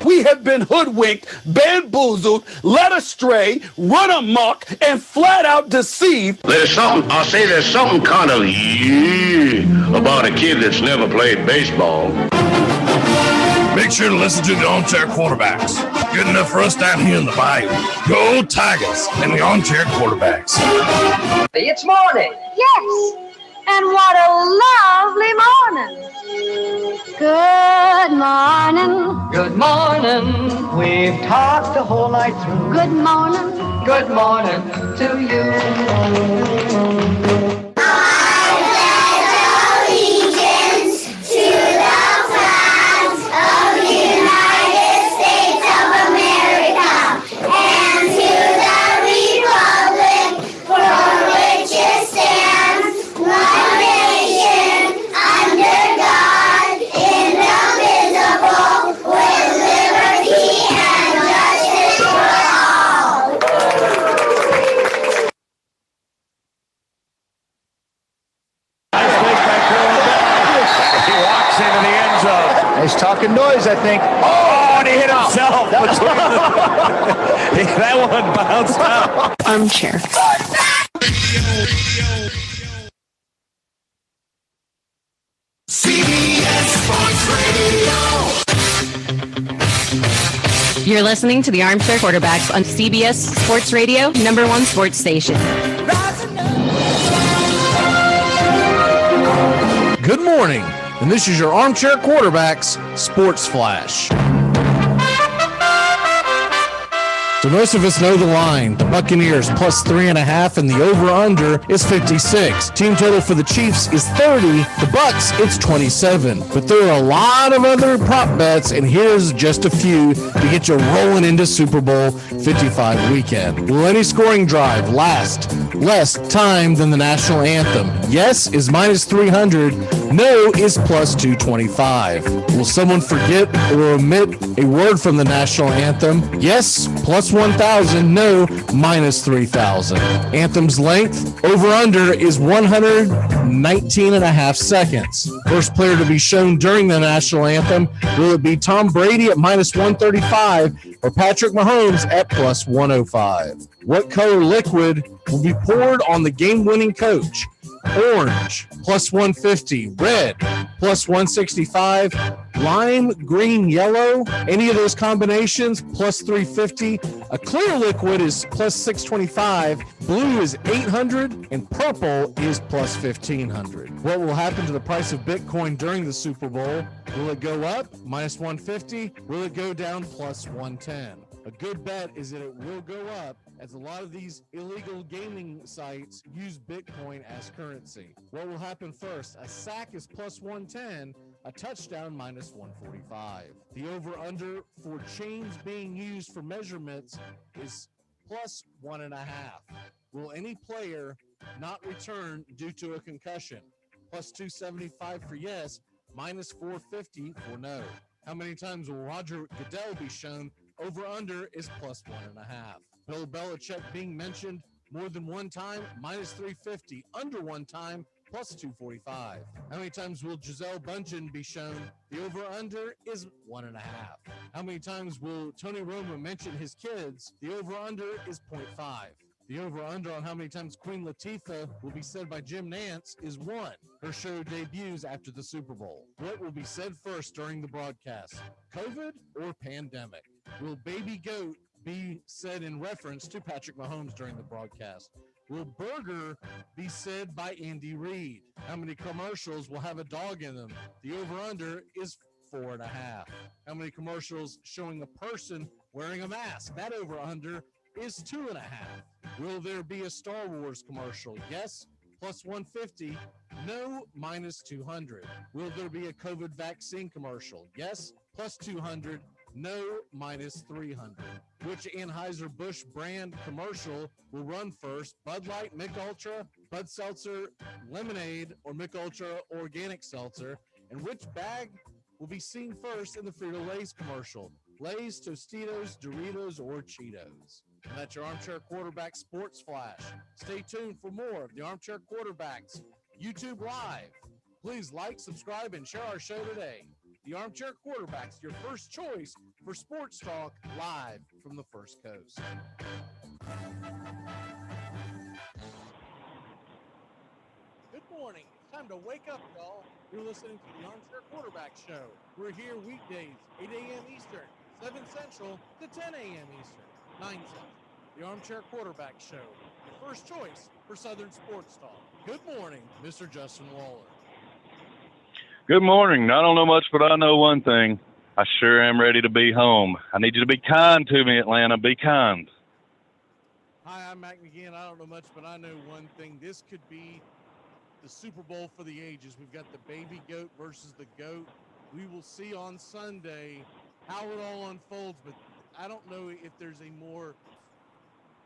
We have been hoodwinked, bamboozled, led astray, run amok, and flat out deceived. There's something kind of about a kid that's never played baseball. Make sure to listen to the Armchair Quarterbacks. Good enough for us down here in the bayou. Go Tigers and the Armchair Quarterbacks. It's morning. Yes, and what a lovely morning. Good morning. Good morning. We've talked the whole night through. Good morning. Good morning to you. He's talking noise, I think. Oh, and he hit himself. That one bounced out. Armchair. CBS Sports Radio. You're listening to the Armchair Quarterbacks on CBS Sports Radio, #1 sports station. Good morning, and this is your Armchair Quarterbacks Sports Flash. So most of us know the line. The Buccaneers plus 3.5, and the over-under is 56. Team total for the Chiefs is 30. The BUCS, it's 27. But there are a lot of other prop bets, and here's just a few to get you rolling into Super Bowl 55 weekend. Will any scoring drive last less time than the national anthem? Yes is minus 300. No is plus 225. Will someone forget or omit a word from the national anthem? Yes, plus 1,000. No, minus 3,000. Anthem's length, over-under, is 119.5 seconds. First player to be shown during the national anthem, will it be Tom Brady at minus 135 or Patrick Mahomes at plus 105? What color liquid will be poured on the game-winning coach? Orange, plus 150. Red, plus 165. Lime, green, yellow. Any of those combinations, plus 350. A clear liquid is plus 625. Blue is 800. And purple is plus 1,500. What will happen to the price of Bitcoin during the Super Bowl? Will it go up, minus 150? Will it go down, plus 110? A good bet is that it will go up, as a lot of these illegal gaming sites use Bitcoin as currency. What will happen first? A sack is plus 110, a touchdown minus 145. The over-under for chains being used for measurements is plus 1.5. Will any player not return due to a concussion? Plus 275 for yes, minus 450 for no. How many times will Roger Goodell be shown? Over-under is plus 1.5. Bill Belichick being mentioned more than one time, minus 350. Under one time, plus 245. How many times will Gisele Bündchen be shown? The over-under is 1.5. How many times will Tony Romo mention his kids? The over-under is 0.5. The over-under on how many times Queen Latifah will be said by Jim Nantz is 1. Her show debuts after the Super Bowl. What will be said first during the broadcast? COVID or pandemic? Will Baby Goat be said in reference to Patrick Mahomes during the broadcast? Will Burger be said by Andy Reid? How many commercials will have a dog in them? The over-under is 4.5. How many commercials showing a person wearing a mask? That over-under is 2.5. Will there be a Star Wars commercial? Yes, plus 150. No, minus 200. Will there be a COVID vaccine commercial? Yes, plus 200. No, minus 300. Which Anheuser-Busch brand commercial will run first? Bud Light, Mick Ultra, Bud Seltzer, Lemonade, or Mick Ultra Organic Seltzer? And which bag will be seen first in the Frito-Lay's commercial? Lay's, Tostitos, Doritos, or Cheetos? And that's your Armchair Quarterback Sports Flash. Stay tuned for more of the Armchair Quarterbacks YouTube Live. Please like, subscribe, and share our show today. The Armchair Quarterbacks, your first choice for sports talk live from the First Coast. Good morning. It's time to wake up, y'all. You're listening to the Armchair Quarterback Show. We're here weekdays, 8 a.m. Eastern, 7 Central to 10 a.m. Eastern, 9 Central. The Armchair Quarterback Show, your first choice for Southern Sports Talk. Good morning, Mr. Justin Waller. Good morning. I don't know much, but I know one thing. I sure am ready to be home. I need you to be kind to me, Atlanta. Be kind. Hi, I'm Mac McGinn. I don't know much, but I know one thing. This could be the Super Bowl for the ages. We've got the baby goat versus the goat. We will see on Sunday how it all unfolds, but I don't know if there's a more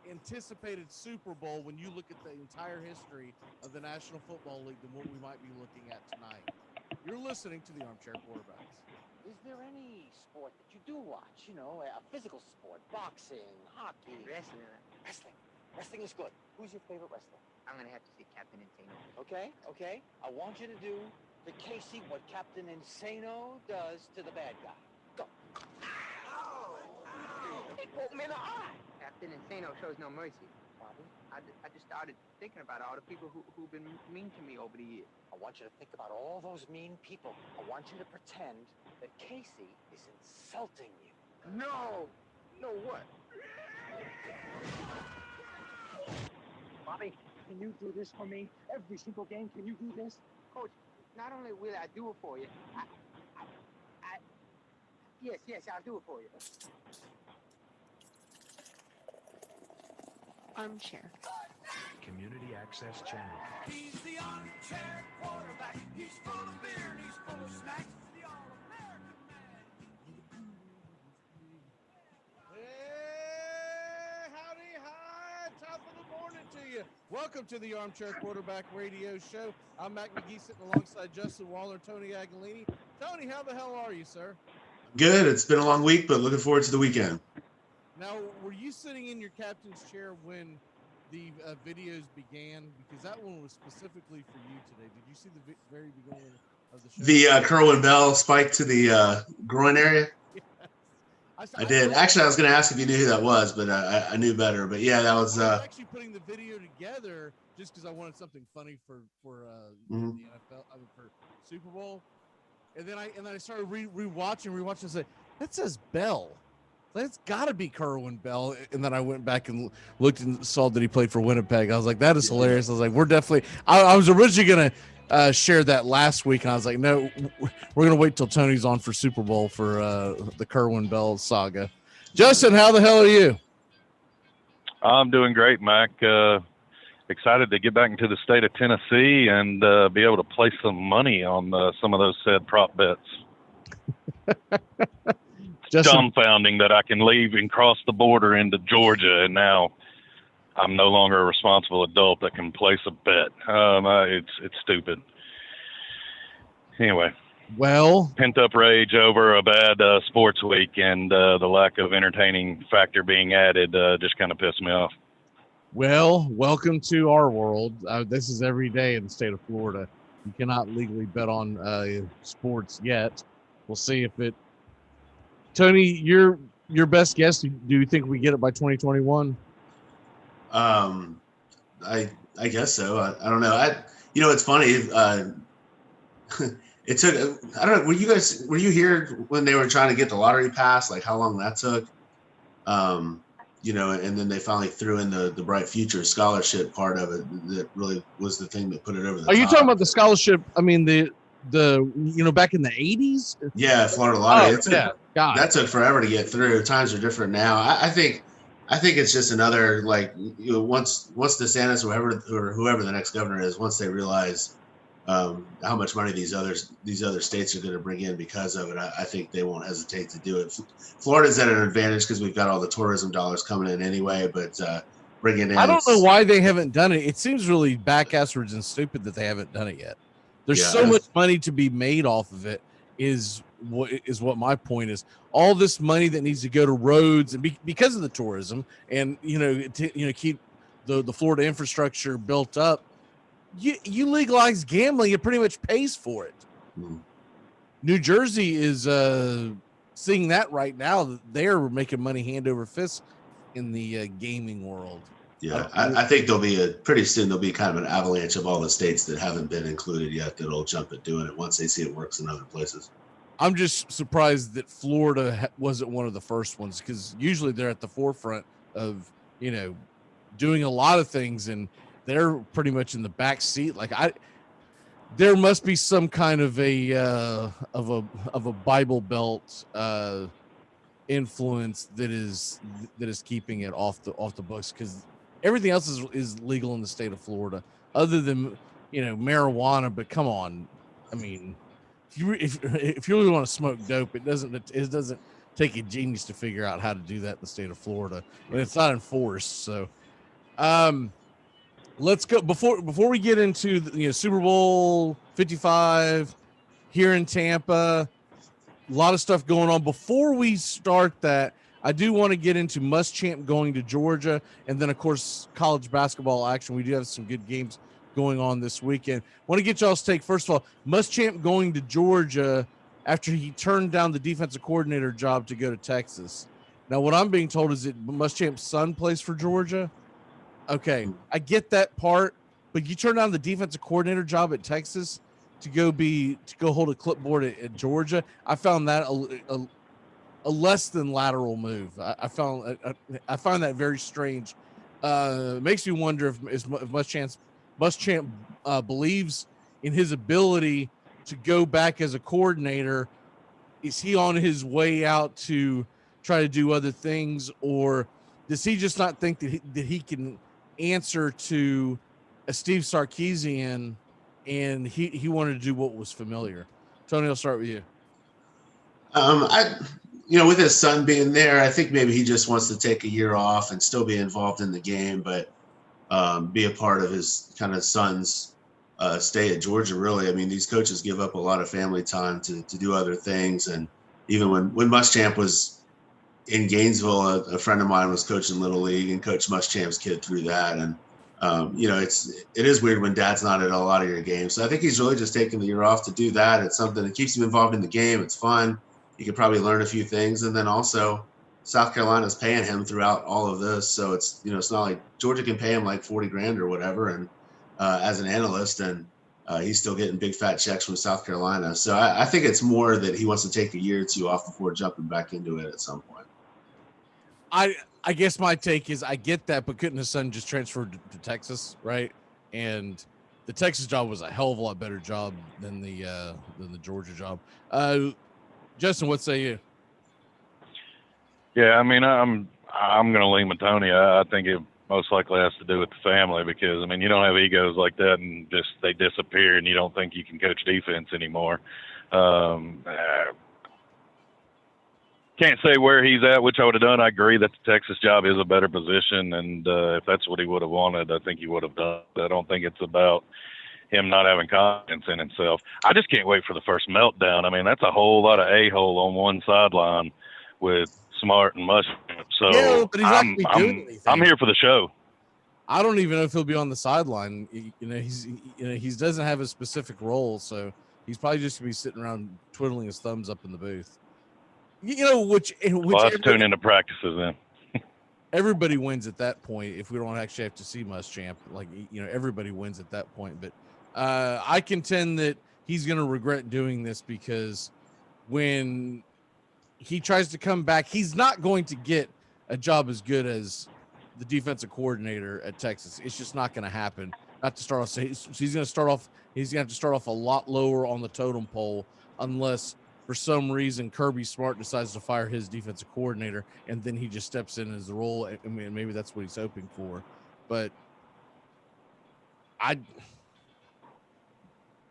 anticipated Super Bowl when you look at the entire history of the National Football League than what we might be looking at tonight. You're listening to the Armchair Quarterbacks. Is there any sport that you do watch? You know, a physical sport, boxing, hockey, Wrestling. Wrestling is good. Who's your favorite wrestler? I'm gonna have to say Captain Insano. Okay. I want you to do to Casey what Captain Insano does to the bad guy. Go. He poked me in the eye. Captain Insano shows no mercy. Bobby, I just started thinking about all the people who've been mean to me over the years. I want you to think about all those mean people. I want you to pretend that Casey is insulting you. No what? Bobby, can you do this for me? Every single game, can you do this? Coach, not only will I do it for you, yes, I'll do it for you. Armchair. Community Access Channel. He's the armchair quarterback. He's full of beer and he's full of snacks. The all-American man. Hey, howdy, hi, top of the morning to you. Welcome to the Armchair Quarterback Radio Show. I'm Mac McGee sitting alongside Justin Waller, Tony Aguilini. Tony, how the hell are you, sir? Good. It's been a long week, but looking forward to the weekend. Now, were you sitting in your captain's chair when the videos began? Because that one was specifically for you today. Did you see the very beginning of the show? The Kerwin Bell spike to the groin area? Yes. I did. Actually, I was going to ask if you knew who that was, but I knew better. But yeah, that was... I was actually putting the video together just because I wanted something funny for the NFL, for Super Bowl. And then I started rewatching and said, that says Bell. That's got to be Kerwin Bell. And then I went back and looked and saw that he played for Winnipeg. I was like, that is hilarious. I was like, we're definitely – I was originally going to share that last week. And I was like, no, we're going to wait till Tony's on for Super Bowl for the Kerwin Bell saga. Justin, how the hell are you? I'm doing great, Mac. Excited to get back into the state of Tennessee and be able to place some money on some of those said prop bets. Justin, dumbfounding that I can leave and cross the border into Georgia, and now I'm no longer a responsible adult that can place a bet. It's stupid. Anyway, well, pent up rage over a bad sports week and the lack of entertaining factor being added just kind of pissed me off. Well, welcome to our world. This is every day in the state of Florida. You cannot legally bet on sports yet. We'll see if it. Tony, your best guess. Do you think we get it by 2021? I guess so. I don't know. It's funny. It took. I don't know. Were you here when they were trying to get the lottery passed? Like how long that took? And then they finally threw in the Bright Future scholarship part of it. That really was the thing that put it over the top. Are you talking about the scholarship? I mean the back in the 80s? Yeah, Florida Lottery. God. That took forever to get through. Times are different now. I think it's just another once DeSantis or whoever the next governor is, once they realize how much money these other states are going to bring in because of it, I think they won't hesitate to do it. Florida's at an advantage because we've got all the tourism dollars coming in anyway, but bringing in. I don't know why they haven't done it. It seems really backwards and stupid that they haven't done it yet. There's so much money to be made off of it. Is what my point is. All this money that needs to go to roads and because of the tourism and keep the Florida infrastructure built up. You legalize gambling, it pretty much pays for it. New Jersey is seeing that right now. They're making money hand over fist in the gaming world. Yeah, I think pretty soon there'll be kind of an avalanche of all the states that haven't been included yet that'll jump at doing it once they see it works in other places. I'm just surprised that Florida wasn't one of the first ones, because usually they're at the forefront of doing a lot of things, and they're pretty much in the back seat. Like there must be some kind of a Bible Belt influence that is keeping it off the books, because everything else is legal in the state of Florida, other than marijuana. But come on, I mean, if you really want to smoke dope, it doesn't take a genius to figure out how to do that in the state of Florida, and it's not enforced. So, let's go before we get into Super Bowl 55 here in Tampa. A lot of stuff going on. Before we start that, I do want to get into Muschamp going to Georgia, and then of course college basketball action. We do have some good games going on this weekend. Want to get y'all's take. First of all, Muschamp going to Georgia after he turned down the defensive coordinator job to go to Texas. Now, what I'm being told is that Muschamp's son plays for Georgia. Okay, I get that part, but you turn down the defensive coordinator job at Texas to go hold a clipboard at Georgia. I found that a less than lateral move. I find that very strange. It makes me wonder if Muschamp believes in his ability to go back as a coordinator. Is he on his way out to try to do other things, or does he just not think that he can answer to a Steve Sarkisian, and he wanted to do what was familiar? Tony, I'll start with you. With his son being there, I think maybe he just wants to take a year off and still be involved in the game, but be a part of his kind of son's stay at Georgia. Really, I mean, these coaches give up a lot of family time to do other things. And even when Muschamp was in Gainesville, a friend of mine was coaching Little League and coached Muschamp's kid through that. And it is weird when dad's not at a lot of your games. So I think he's really just taking the year off to do that. It's something that keeps him involved in the game. It's fun. You could probably learn a few things. And then also South Carolina's paying him throughout all of this. So it's not like Georgia can pay him like $40,000 or whatever. And as an analyst, and he's still getting big fat checks from South Carolina. So I think it's more that he wants to take a year or two off before jumping back into it at some point. I guess my take is I get that, but couldn't his son just transfer to Texas, right? And the Texas job was a hell of a lot better job than the Georgia job. Justin, what say you? Yeah, I mean, I'm going to lean with Tony. I think it most likely has to do with the family, because I mean, you don't have egos like that and just they disappear and you don't think you can coach defense anymore. Can't say where he's at, which I would have done. I agree that the Texas job is a better position, and if that's what he would have wanted, I think he would have done. I don't think it's about him not having confidence in himself. I just can't wait for the first meltdown. I mean, that's a whole lot of a-hole on one sideline with Smart and Muschamp. So yeah, but he's not gonna be doing anything. I'm here for the show. I don't even know if he'll be on the sideline. He doesn't have a specific role, so he's probably just gonna be sitting around twiddling his thumbs up in the booth. Which Let's tune into practices then. Everybody wins at that point if we don't actually have to see Muschamp. Like, everybody wins at that point. But I contend that he's going to regret doing this, because when he tries to come back, he's not going to get a job as good as the defensive coordinator at Texas. It's just not going to happen. Not to start off. So he's going to start off. He's going to have to start off a lot lower on the totem pole, unless for some reason Kirby Smart decides to fire his defensive coordinator, and then he just steps in as the role. I mean, maybe that's what he's hoping for. But I'd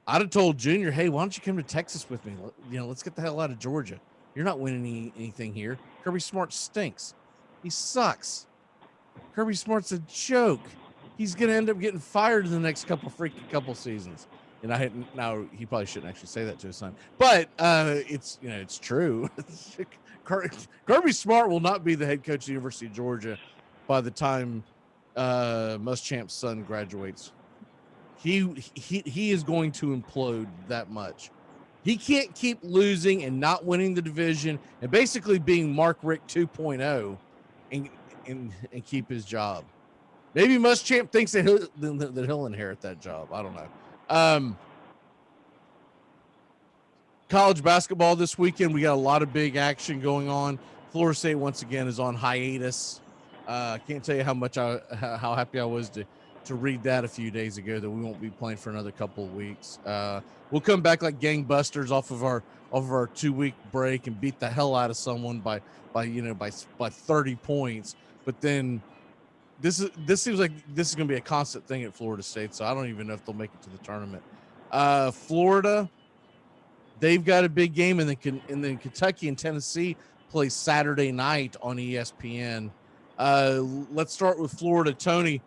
have told Junior, hey, why don't you come to Texas with me? Let's get the hell out of Georgia. You're not winning anything here. Kirby Smart stinks. He sucks. Kirby Smart's a joke. He's going to end up getting fired in the next couple seasons. And now he probably shouldn't actually say that to his son, but it's it's true. Kirby Smart will not be the head coach of the University of Georgia by the time Muschamp's son graduates. He is going to implode that much. He can't keep losing and not winning the division and basically being Mark Richt 2.0 and keep his job. Maybe Muschamp thinks that he'll inherit that job. I don't know. College basketball this weekend, we got a lot of big action going on. Florida State once again is on hiatus. I can't tell you how happy I was to read that a few days ago that we won't be playing for another couple of weeks. We'll come back like gangbusters off of our 2-week break and beat the hell out of someone by 30 points. But then this seems like this is going to be a constant thing at Florida State, so I don't even know if they'll make it to the tournament. Florida, they've got a big game, and then Kentucky and Tennessee play Saturday night on ESPN. Let's start with Florida. Tony,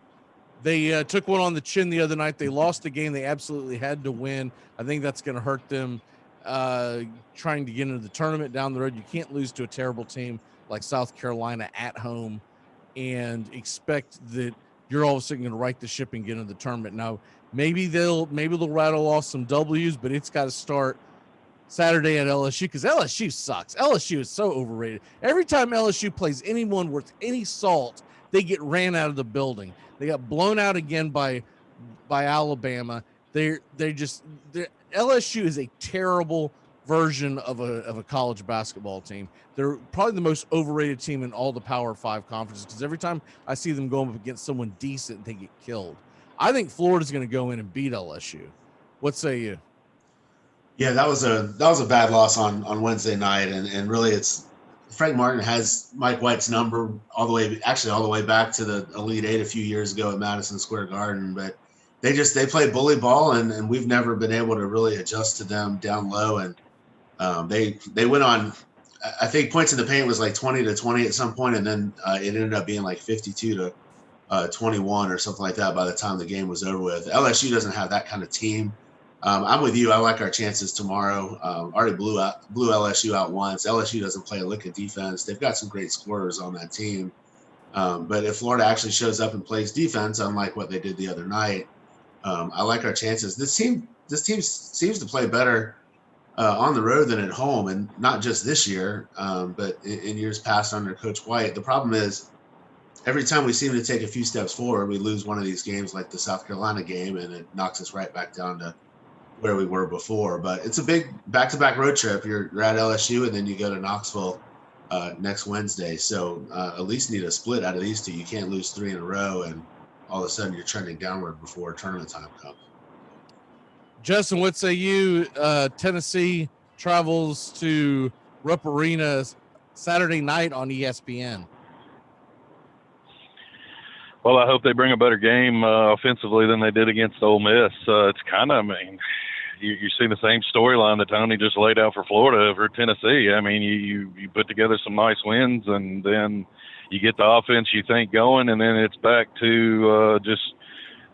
they took one on the chin the other night. They lost the game they absolutely had to win. I think that's going to hurt them trying to get into the tournament down the road. You can't lose to a terrible team like South Carolina at home and expect that you're all of a sudden going to right the ship and get into the tournament. Now, maybe they'll rattle off some W's, but it's got to start Saturday at LSU because LSU sucks. LSU is so overrated. Every time LSU plays anyone worth any salt, they get ran out of the building. They got blown out again by Alabama. LSU is a terrible version of a college basketball team. They're probably the most overrated team in all the Power 5 conferences because every time I see them going up against someone decent, they get killed. I think Florida's going to go in and beat LSU. What say you? Yeah, that was a bad loss on Wednesday night, and really it's Frank Martin has Mike White's number all the way back to the Elite Eight a few years ago at Madison Square Garden, but they play bully ball, and we've never been able to really adjust to them down low, and they went on. I think points in the paint was like 20-20 at some point, and then it ended up being like 52-21 or something like that by the time the game was over with. LSU doesn't have that kind of team. I'm with you. I like our chances tomorrow. Already blew LSU out once. LSU doesn't play a lick of defense. They've got some great scorers on that team. But if Florida actually shows up and plays defense, unlike what they did the other night, I like our chances. This team seems to play better on the road than at home, and not just this year, but in years past under Coach White. The problem is every time we seem to take a few steps forward, we lose one of these games like the South Carolina game, and it knocks us right back down to where we were before. But it's a big back-to-back road trip. You're at LSU, and then you go to Knoxville next Wednesday. So at least need a split out of these two. You can't lose 3 in a row, and all of a sudden you're trending downward before tournament time comes. Justin, what say you? Tennessee travels to Rupp Arena Saturday night on ESPN. Well, I hope they bring a better game offensively than they did against Ole Miss. It's kind of, you see the same storyline that Tony just laid out for Florida for Tennessee. I mean, you put together some nice wins, and then you get the offense you think going, and then it's back to just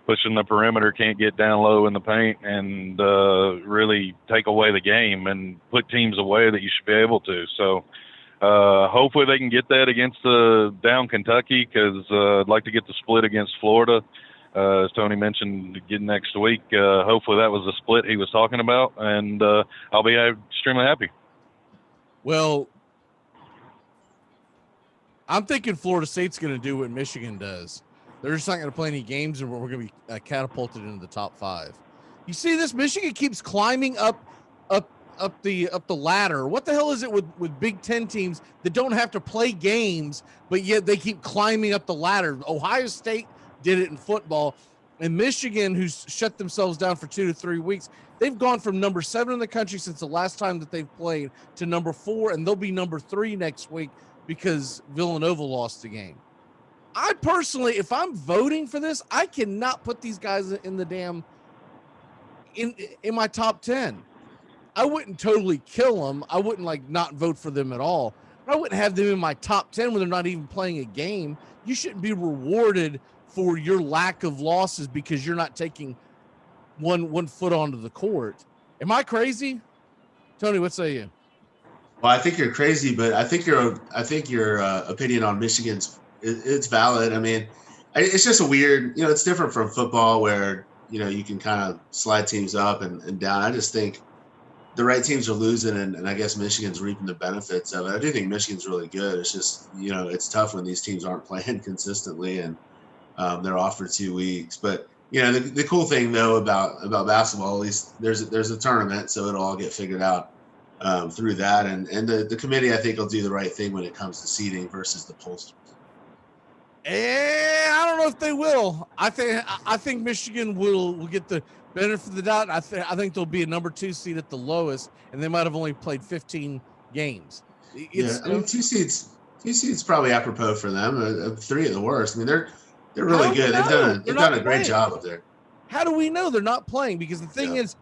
pushing the perimeter, can't get down low in the paint, and really take away the game and put teams away that you should be able to. So hopefully they can get that against down Kentucky, because I'd like to get the split against Florida. As Tony mentioned, again next week. Hopefully that was the split he was talking about, and I'll be extremely happy. Well, I'm thinking Florida State's going to do what Michigan does. They're just not going to play any games, and we're going to be catapulted into the top 5. You see this? Michigan keeps climbing up the ladder. What the hell is it with Big Ten teams that don't have to play games, but yet they keep climbing up the ladder? Ohio State did it in football, and Michigan, who's shut themselves down for 2 to 3 weeks, they've gone from number 7 in the country since the last time that they've played to number 4, and they'll be number 3 next week because Villanova lost the game. I personally, if I'm voting for this, I cannot put these guys in the damn in my top 10. I wouldn't totally kill them. I wouldn't not vote for them at all. But I wouldn't have them in my top 10 when they're not even playing a game. You shouldn't be rewarded for your lack of losses because you're not taking one foot onto the court. Am I crazy? Tony, what say you? Well, I think you're crazy, but I think your opinion on Michigan's it's valid. I mean, it's just a weird, it's different from football where you can kind of slide teams up and down. I just think the right teams are losing, and I guess Michigan's reaping the benefits of it. I do think Michigan's really good. It's just it's tough when these teams aren't playing consistently and they're off for 2 weeks. But the cool thing though about basketball, at least there's a tournament, so it'll all get figured out through that, and the committee I think will do the right thing when it comes to seeding versus the pollsters. I don't know if they will. I think Michigan will get the benefit of the doubt. I think they'll be a number 2 seed at the lowest, and they might have only played 15 games. I mean, 2 seeds probably apropos for them. 3 at the worst. I mean, they're really good. They've done a great job up there. How do we know they're not playing? Because the thing is,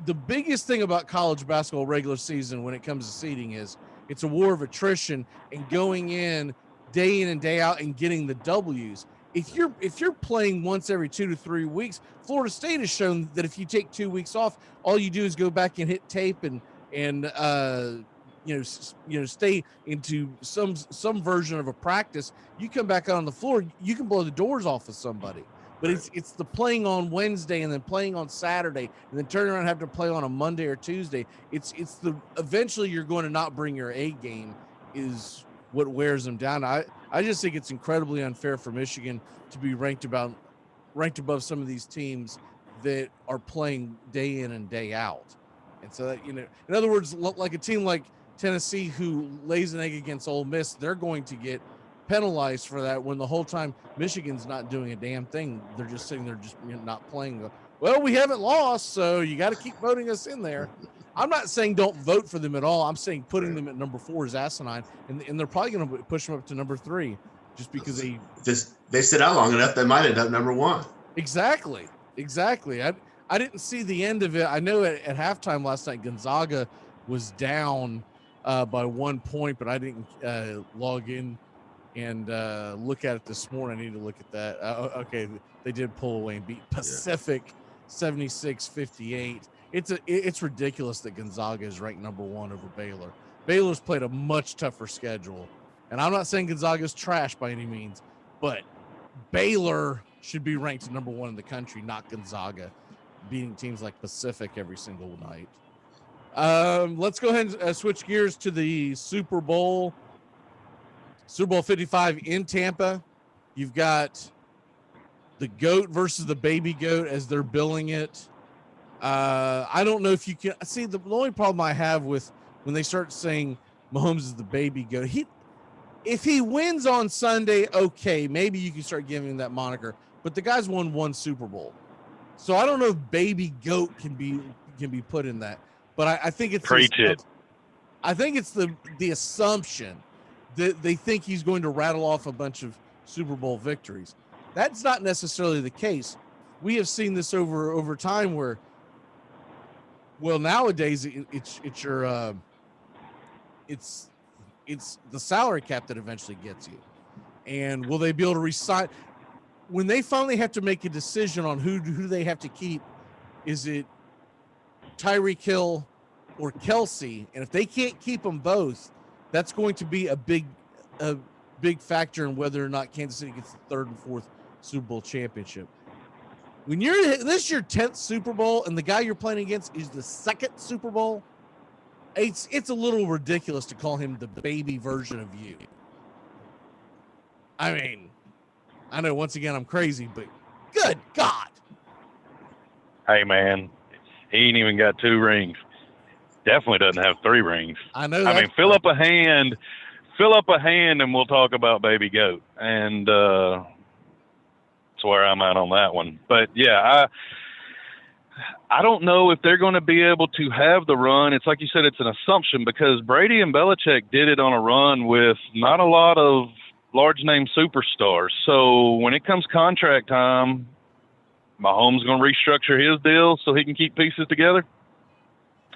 the biggest thing about college basketball regular season when it comes to seeding is it's a war of attrition and going in and day out and getting the W's. If you're playing once every 2 to 3 weeks, Florida State has shown that if you take 2 weeks off, all you do is go back and hit tape and stay into some version of a practice. You come back out on the floor, you can blow the doors off of somebody. But it's the playing on Wednesday and then playing on Saturday and then turning around and have to play on a Monday or Tuesday. It's the eventually you're going to not bring your A game is what wears them down. I just think it's incredibly unfair for Michigan to be ranked above some of these teams that are playing day in and day out. And so that, in other words, like a team like Tennessee who lays an egg against Ole Miss, they're going to get penalized for that when the whole time Michigan's not doing a damn thing. They're just sitting there just not playing. Well, we haven't lost, so you got to keep voting us in there. I'm not saying don't vote for them at all. I'm saying putting them at number 4 is asinine, and they're probably going to push them up to number 3 just because they sit out long enough. They might end up number 1. Exactly. I didn't see the end of it. I know at halftime last night Gonzaga was down by 1 point, but I didn't log in and look at it this morning. I need to look at that. Okay, they did pull away and beat Pacific 76-58. It's ridiculous that Gonzaga is ranked number 1 over Baylor. Baylor's played a much tougher schedule, and I'm not saying Gonzaga's trash by any means, but Baylor should be ranked number 1 in the country, not Gonzaga, beating teams like Pacific every single night. Let's go ahead and switch gears to the Super Bowl 55 in Tampa. You've got the GOAT versus the baby GOAT as they're billing it. I don't know if you can see the only problem I have with when they start saying Mahomes is the baby GOAT. If he wins on Sunday, okay, maybe you can start giving him that moniker. But the guy's won 1 Super Bowl, so I don't know if baby GOAT can be put in that. But I think it's I think it's the assumption that they think he's going to rattle off a bunch of Super Bowl victories. That's not necessarily the case. We have seen this over time where, well, nowadays it's the salary cap that eventually gets you. And will they be able to resign when they finally have to make a decision on who they have to keep? Is it Tyreek Hill or Kelsey? And if they can't keep them both, that's going to be a big factor in whether or not Kansas City gets the 3rd and 4th Super Bowl championship. When this is your 10th Super Bowl and the guy you're playing against is the 2nd Super Bowl, it's a little ridiculous to call him the baby version of you. I mean, I know once again I'm crazy, but good God. Hey man, he ain't even got 2 rings. Definitely doesn't have 3 rings. I know. I mean, fill up a hand, and we'll talk about baby GOAT. And that's where I'm at on that one. But yeah, I don't know if they're going to be able to have the run. It's like you said, it's an assumption because Brady and Belichick did it on a run with not a lot of large name superstars. So when it comes contract time, Mahomes going to restructure his deal so he can keep pieces together.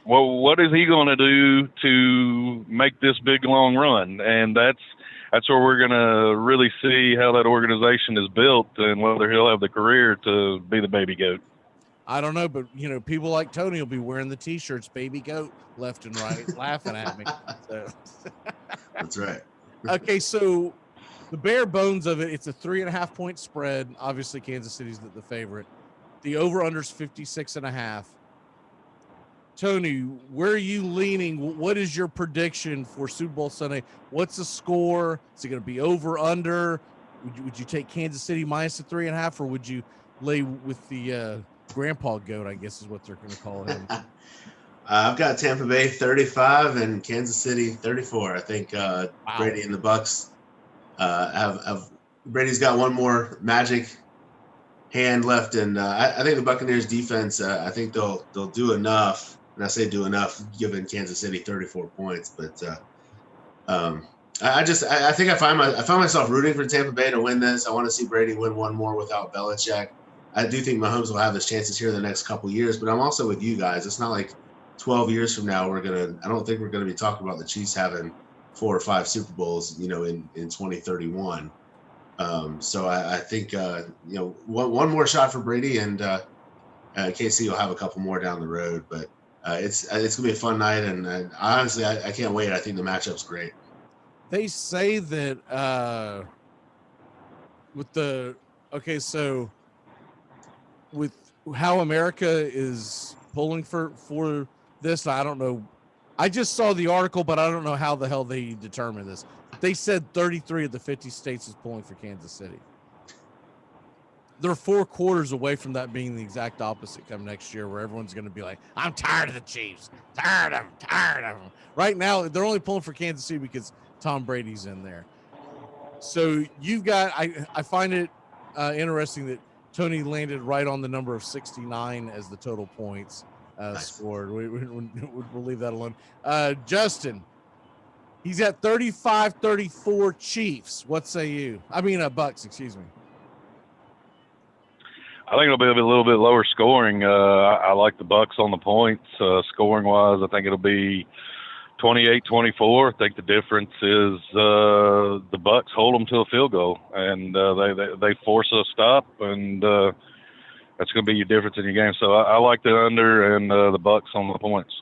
Well, what is he going to do to make this big, long run? And that's where we're going to really see how that organization is built and whether he'll have the career to be the baby GOAT. I don't know, but people like Tony will be wearing the T-shirts, "Baby Goat" left and right, laughing at me. So That's right. Okay, so the bare bones of it, it's a 3.5 point spread. Obviously, Kansas City's the favorite. The over/under's 56.5. Tony, where are you leaning? What is your prediction for Super Bowl Sunday? What's the score? Is it going to be over, under? Would you take Kansas City minus the 3.5, or would you lay with the grandpa goat, I guess is what they're going to call him? I've got Tampa Bay 35 and Kansas City 34. I think Brady and the Bucks have Brady's got one more magic hand left, and I think the Buccaneers defense. I think they'll do enough. And I say do enough, given Kansas City 34 points. But I think I find myself rooting for Tampa Bay to win this. I want to see Brady win one more without Belichick. I do think Mahomes will have his chances here in the next couple of years. But I'm also with you guys. It's not like 12 years from now I don't think we're gonna be talking about the Chiefs having 4 or 5 Super Bowls, in 2031. So I think one more shot for Brady, and KC will have a couple more down the road. But it's gonna be a fun night, and honestly, I can't wait. I think the matchup's great. They say that with how America is polling for this, I don't know. I just saw the article, but I don't know how the hell they determined this. They said 33 of the 50 states is polling for Kansas City. They're 4 quarters away from that being the exact opposite come next year, where everyone's going to be like, I'm tired of the Chiefs. Tired of them. Right now, they're only pulling for Kansas City because Tom Brady's in there. So you've got, I find it interesting that Tony landed right on the number of 69 as the total points scored. We'll leave that alone. Justin, he's at 35-34 Chiefs. What say you? I mean, Bucks, excuse me. I think it'll be a little bit lower scoring. I like the Bucks on the points. Scoring wise, I think it'll be 28-24. I think the difference is the Bucks hold them to a field goal, and they force a stop, and that's going to be your difference in your game. So I like the under and the Bucks on the points.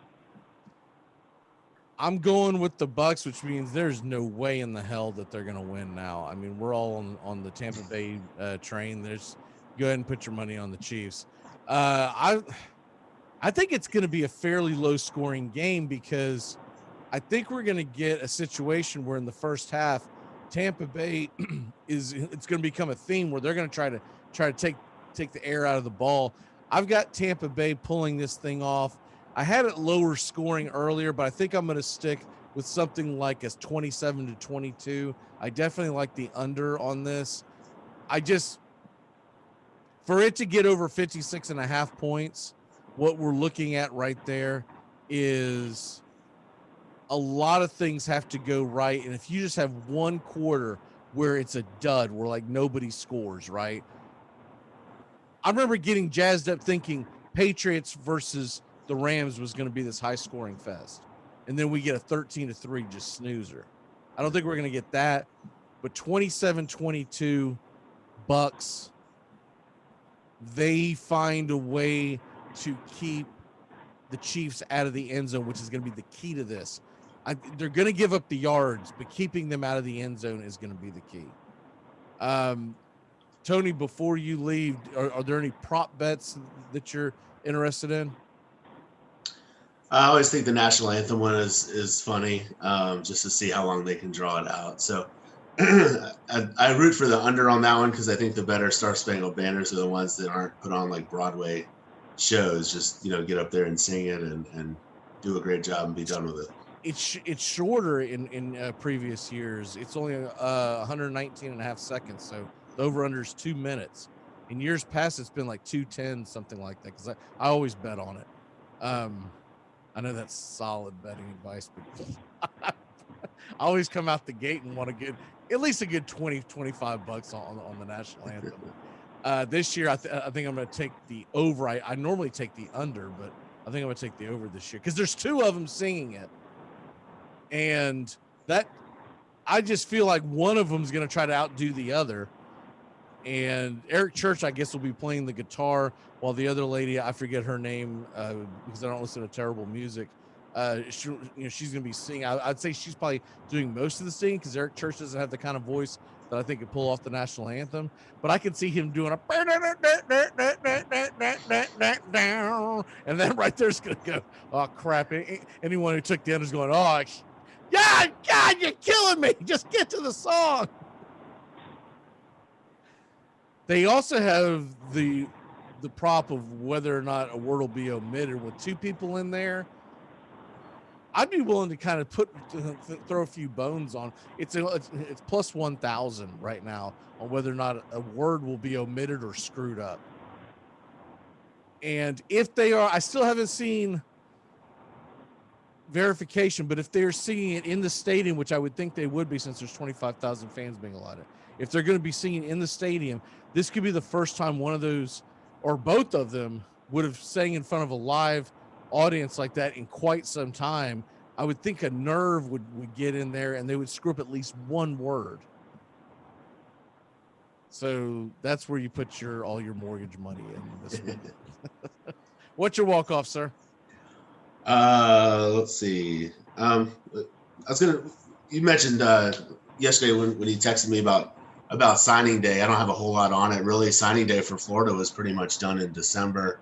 I'm going with the Bucks, which means there's no way in the hell that they're going to win now. I mean, we're all on the Tampa Bay train. Go ahead and put your money on the Chiefs. I think it's going to be a fairly low-scoring game because I think we're going to get a situation where in the first half, Tampa Bay it's going to become a theme where they're going to try to take the air out of the ball. I've got Tampa Bay pulling this thing off. I had it lower scoring earlier, but I think I'm going to stick with something like a 27-22. I definitely like the under on this. For it to get over 56.5 points, what we're looking at right there is a lot of things have to go right. And if you just have one quarter where it's a dud, where like nobody scores, right? I remember getting jazzed up thinking Patriots versus the Rams was going to be this high scoring fest. And then we get a 13-3 just snoozer. I don't think we're going to get that, but 27-22 Bucks. They find a way to keep the Chiefs out of the end zone, which is going to be the key to this. They're going to give up the yards, but keeping them out of the end zone is going to be the key. Tony, before you leave, are there any prop bets that you're interested in? I always think the national anthem one is funny, just to see how long they can draw it out. So I root for the under on that one because I think the better Star Spangled Banners are the ones that aren't put on like Broadway shows. Just get up there and sing it and do a great job and be done with it. It's shorter in previous years. It's only 119.5 seconds, so the over/under is 2 minutes. In years past, it's been like 2:10, something like that. Because I always bet on it. I know that's solid betting advice, but I always come out the gate and want to get at least a good $20-25 on the national anthem. This year, I think I'm going to take the over. I normally take the under, but I think I'm going to take the over this year because there's 2 of them singing it. And that I just feel like one of them is going to try to outdo the other. And Eric Church, I guess, will be playing the guitar, while the other lady, I forget her name because I don't listen to terrible music. She's going to be singing. I'd say she's probably doing most of the singing because Eric Church doesn't have the kind of voice that I think could pull off the national anthem. But I can see him doing a and then right there's going to go, oh crap! Anyone who took the end is going, oh yeah, God, you're killing me. Just get to the song. They also have the prop of whether or not a word will be omitted with two people in there. I'd be willing to kind of throw a few bones on. It's plus 1,000 right now on whether or not a word will be omitted or screwed up. And if they are, I still haven't seen verification, but if they're singing it in the stadium, which I would think they would be since there's 25,000 fans being allotted, if they're going to be singing in the stadium, this could be the first time one of those or both of them would have sang in front of a live audience like that in quite some time. I would think a nerve would get in there and they would screw up at least one word. So that's where you put all your mortgage money in this week. What's your walk-off, sir? Let's see. You mentioned yesterday when you texted me about signing day. I don't have a whole lot on it really. Signing day for Florida was pretty much done in December.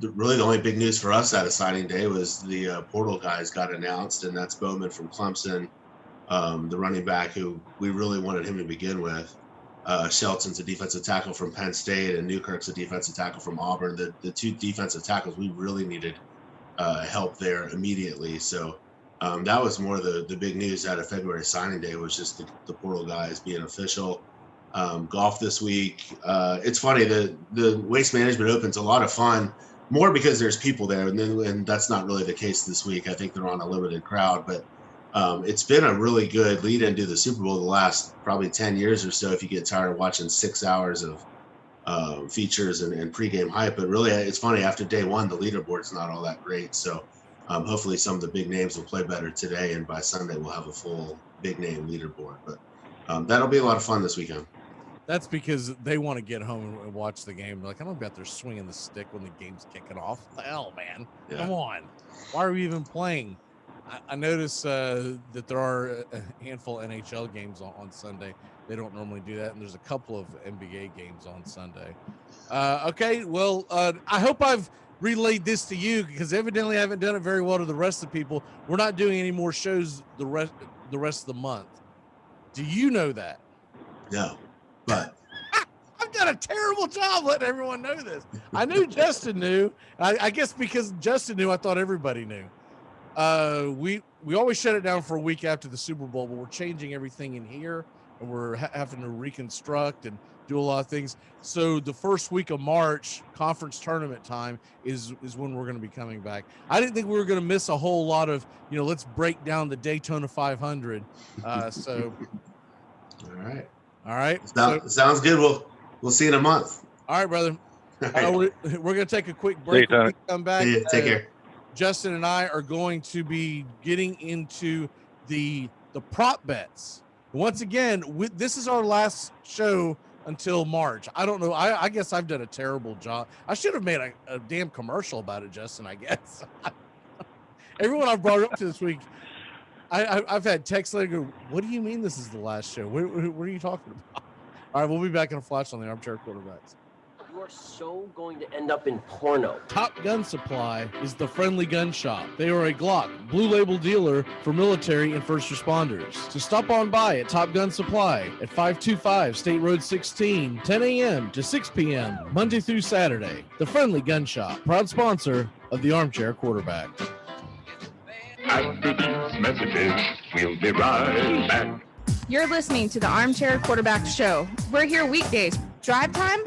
Really the only big news for us out of signing day was the portal guys got announced, and that's Bowman from Clemson, the running back who we really wanted him to begin with. Shelton's a defensive tackle from Penn State, and Newkirk's a defensive tackle from Auburn. The two defensive tackles we really needed help there immediately. So that was more the big news out of February signing day, was just the portal guys being official. Golf this week. It's funny, the Waste Management Open's a lot of fun, more because there's people there, and that's not really the case this week. I think they're on a limited crowd, but it's been a really good lead into the Super Bowl the last probably 10 years or so, if you get tired of watching 6 hours of features and pregame hype. But really, it's funny, after day one, the leaderboard's not all that great. So hopefully some of the big names will play better today, and by Sunday we'll have a full big name leaderboard. But that'll be a lot of fun this weekend. That's because they want to get home and watch the game. They're like, I'm going to be out there swinging the stick when the game's kicking off. What the hell, man? Yeah. Come on. Why are we even playing? I notice that there are a handful of NHL games on Sunday. They don't normally do that. And there's a couple of NBA games on Sunday. Okay, well, I hope I've relayed this to you, because evidently I haven't done it very well to the rest of the people. We're not doing any more shows the rest of the month. Do you know that? No. But I've done a terrible job letting everyone know this. I knew Justin knew. I guess because Justin knew, I thought everybody knew. We always shut it down for a week after the Super Bowl, but we're changing everything in here, and we're having to reconstruct and do a lot of things. So the first week of March, conference tournament time, is when we're going to be coming back. I didn't think we were going to miss a whole lot of, let's break down the Daytona 500. So. All right. Sounds good. We'll see you in a month. All right, brother. We're going to take a quick break. When we come back. Take care. Justin and I are going to be getting into the prop bets. Once again, this is our last show until March. I don't know. I guess I've done a terrible job. I should have made a damn commercial about it, Justin, I guess. Everyone I've brought it up to this week, I've had texts later go, what do you mean this is the last show? What are you talking about? All right, we'll be back in a flash on the Armchair Quarterbacks. You are so going to end up in porno. Top Gun Supply is the friendly gun shop. They are a Glock Blue Label dealer for military and first responders. So stop on by at Top Gun Supply at 525 State Road 16, 10 a.m. to 6 p.m., Monday through Saturday. The friendly gun shop, proud sponsor of the Armchair Quarterback. After these messages, we'll be right back. You're listening to the Armchair Quarterback Show. We're here weekdays. Drive time?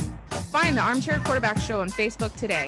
Find the Armchair Quarterback Show on Facebook today.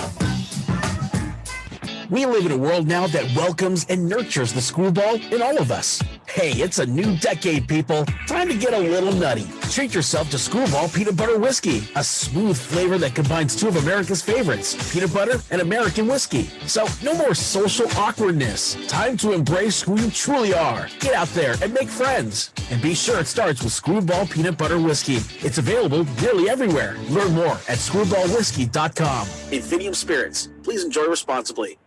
We live in a world now that welcomes and nurtures the screwball in all of us. Hey, it's a new decade, people. Time to get a little nutty. Treat yourself to Screwball Peanut Butter Whiskey, a smooth flavor that combines two of America's favorites, peanut butter and American whiskey. So no more social awkwardness. Time to embrace who you truly are. Get out there and make friends. And be sure it starts with Screwball Peanut Butter Whiskey. It's available nearly everywhere. Learn more at screwballwhiskey.com. Infinium Spirits. Please enjoy responsibly.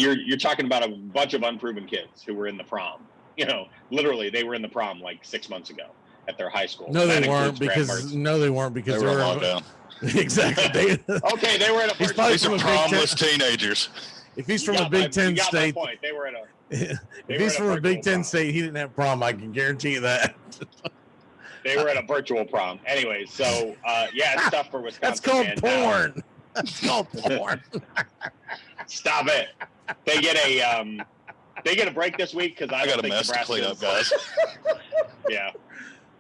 You're talking about a bunch of unproven kids who were in the prom. You know, literally, they were in the prom like 6 months ago at their high school. No, they weren't because they were locked down. Exactly. Okay, they were in a. He's probably These are promless teenagers. If he's from a Big Ten state, They were in a. If he's from a Big Ten state, he didn't have prom. I can guarantee you that. They were at a virtual prom. Anyway, so yeah, it's tough for Wisconsin. That's called porn. That's called porn. Stop it. They get a break this week because I got a mess to clean up, guys. Yeah.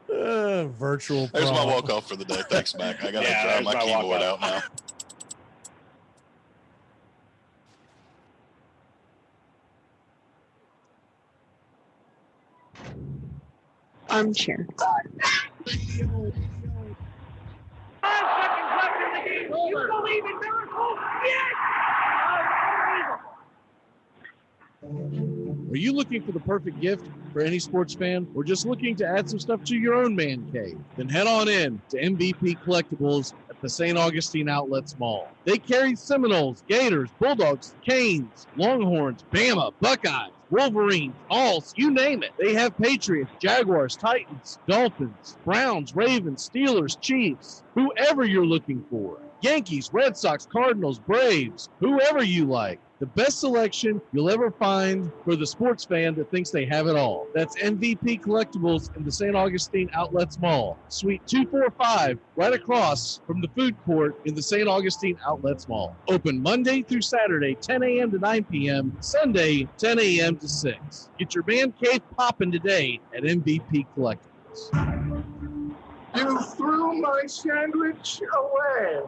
Virtual. There's prom. my walk off for the day. Thanks, Mac. I gotta drive my keyboard out now. Armchair. You believe in miracles? Yes! Are you looking for the perfect gift for any sports fan, or just looking to add some stuff to your own man cave? Then head on in to MVP Collectibles at the St. Augustine Outlets Mall. They carry Seminoles, Gators, Bulldogs, Canes, Longhorns, Bama, Buckeyes, Wolverines, Alls, you name it. They have Patriots, Jaguars, Titans, Dolphins, Browns, Ravens, Steelers, Chiefs, whoever you're looking for. Yankees, Red Sox, Cardinals, Braves, whoever you like. The best selection you'll ever find for the sports fan that thinks they have it all. That's MVP Collectibles in the St. Augustine Outlets Mall, Suite 245, right across from the food court in the St. Augustine Outlets Mall. Open Monday through Saturday, 10 a.m. to 9 p.m., Sunday, 10 a.m. to 6. Get your man cave popping today at MVP Collectibles. You threw my sandwich away.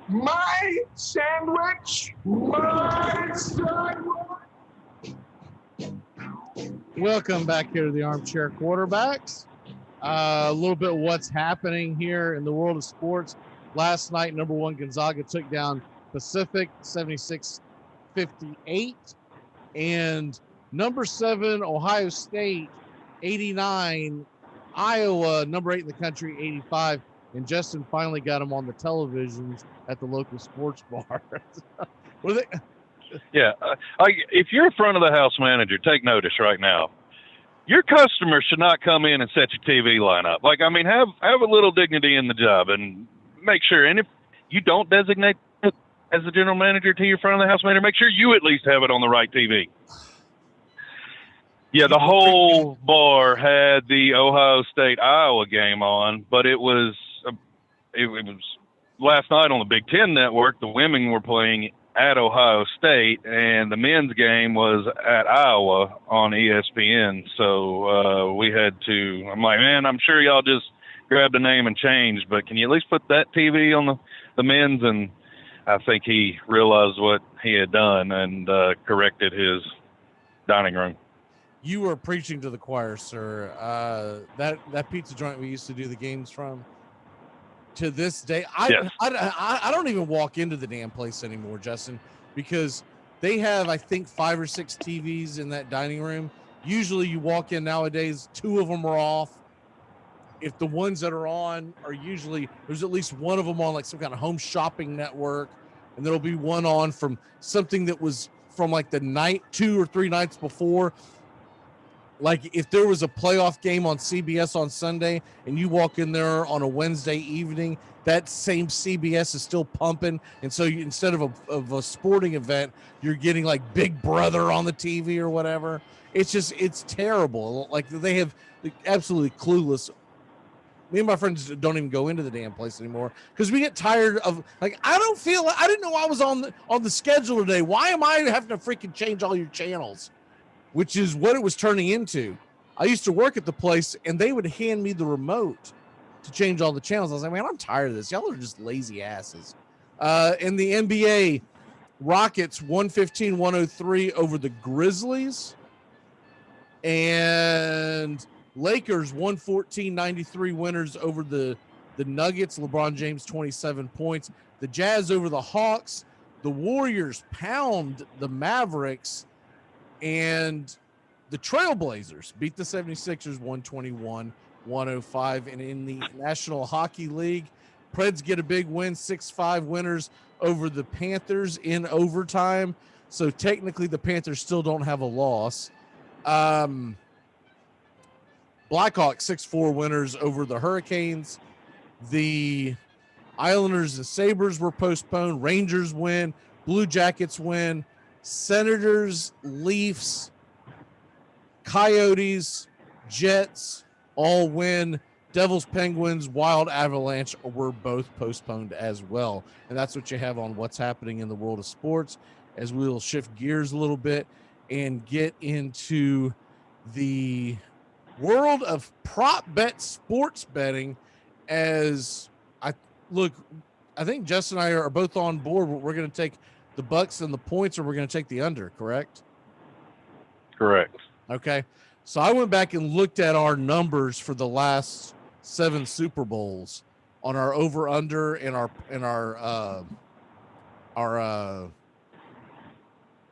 My sandwich! My sandwich! Welcome back here to the Armchair Quarterbacks. A little bit of what's happening here in the world of sports. Last night, number 1 Gonzaga took down Pacific 76-58. And number 7 Ohio State 89. Iowa, number 8 in the country, 85. And Justin finally got them on the televisions at the local sports bar. Yeah. If you're a front of the house manager, take notice right now. Your customers should not come in and set your TV line up. Like, I mean, have a little dignity in the job and make sure. And if you don't designate it as the general manager to your front of the house manager, make sure you at least have it on the right TV. Yeah, the whole bar had the Ohio State-Iowa game on, but it was last night on the Big Ten Network. The women were playing at Ohio State, and the men's game was at Iowa on ESPN. So we had to. I'm like, man, I'm sure y'all just grabbed a name and changed, but can you at least put that TV on the men's? And I think he realized what he had done and corrected his dining room. You were preaching to the choir, sir. That pizza joint we used to do the games from, to this day, I don't even walk into the damn place anymore, Justin, because they have, I think, 5 or 6 TVs in that dining room. Usually you walk in nowadays, 2 of them are off. If the ones that are on are usually, there's at least one of them on like some kind of home shopping network, and there'll be one on from something that was from like the night 2 or 3 nights before. Like if there was a playoff game on CBS on Sunday and you walk in there on a Wednesday evening, that same CBS is still pumping. And so you, instead of a sporting event, you're getting like Big Brother on the TV or whatever. It's terrible. Like they have absolutely clueless. Me and my friends don't even go into the damn place anymore because we get tired of, like, I didn't know I was on the schedule today. Why am I having to freaking change all your channels? Which is what it was turning into. I used to work at the place and they would hand me the remote to change all the channels. I was like, man, I'm tired of this. Y'all are just lazy asses. In the NBA, Rockets 115-103 over the Grizzlies. And Lakers 114-93 winners over the Nuggets. LeBron James 27 points. The Jazz over the Hawks. The Warriors pound the Mavericks, and the Trailblazers beat the 76ers 121-105. And in the National Hockey League, Preds get a big win, 6-5 winners over the Panthers in overtime. So technically the Panthers still don't have a loss. Blackhawks 6-4 winners over the Hurricanes. The Islanders and Sabres were postponed. Rangers win. Blue Jackets win. Senators, Leafs, Coyotes, Jets all win. Devils, Penguins, Wild, Avalanche were both postponed as well. And that's what you have on what's happening in the world of sports, as we'll shift gears a little bit and get into the world of prop bet sports betting. As I think Justin and I are both on board. We're going to take the BUCS and the points, or we're going to take the under, correct? Correct. Okay. So I went back and looked at our numbers for the last 7 Super Bowls on our over under and our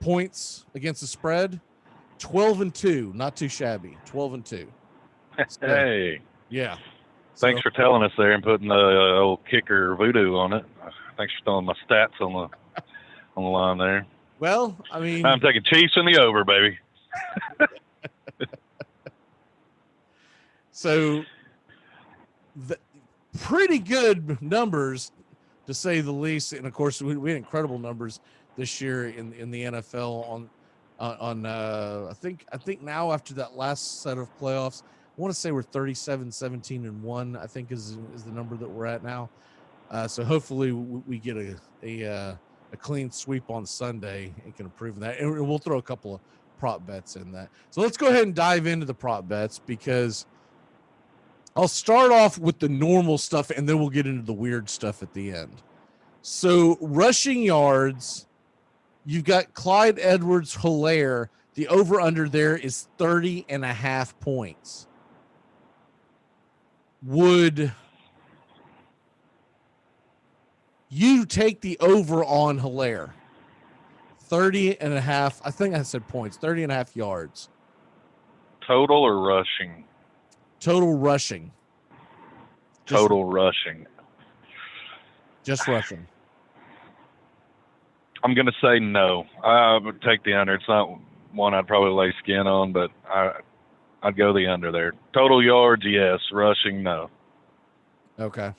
points against the spread. 12-2, not too shabby. 12-2. So, Hey. Yeah. Thanks for telling us there and putting the old kicker voodoo on it. Thanks for throwing my stats on the line there. Well, I mean, I'm taking Chiefs in the over, baby. So, pretty good numbers, to say the least. And of course, we had incredible numbers this year in the NFL on I think now after that last set of playoffs, I want to say we're 37-17-1, I think is the number that we're at now. So hopefully we get a clean sweep on Sunday and can improve that. And we'll throw a couple of prop bets in that. So let's go ahead and dive into the prop bets, because I'll start off with the normal stuff and then we'll get into the weird stuff at the end. So rushing yards, you've got Clyde Edwards-Helaire. The over-under there is 30.5 points. Would you take the over on Helaire? 30.5. I think I said points. 30.5 yards. Total or rushing? Total rushing. Rushing. Just rushing. I'm going to say no. I would take the under. It's not one I'd probably lay skin on, but I'd go the under there. Total yards, yes. Rushing, no. Okay.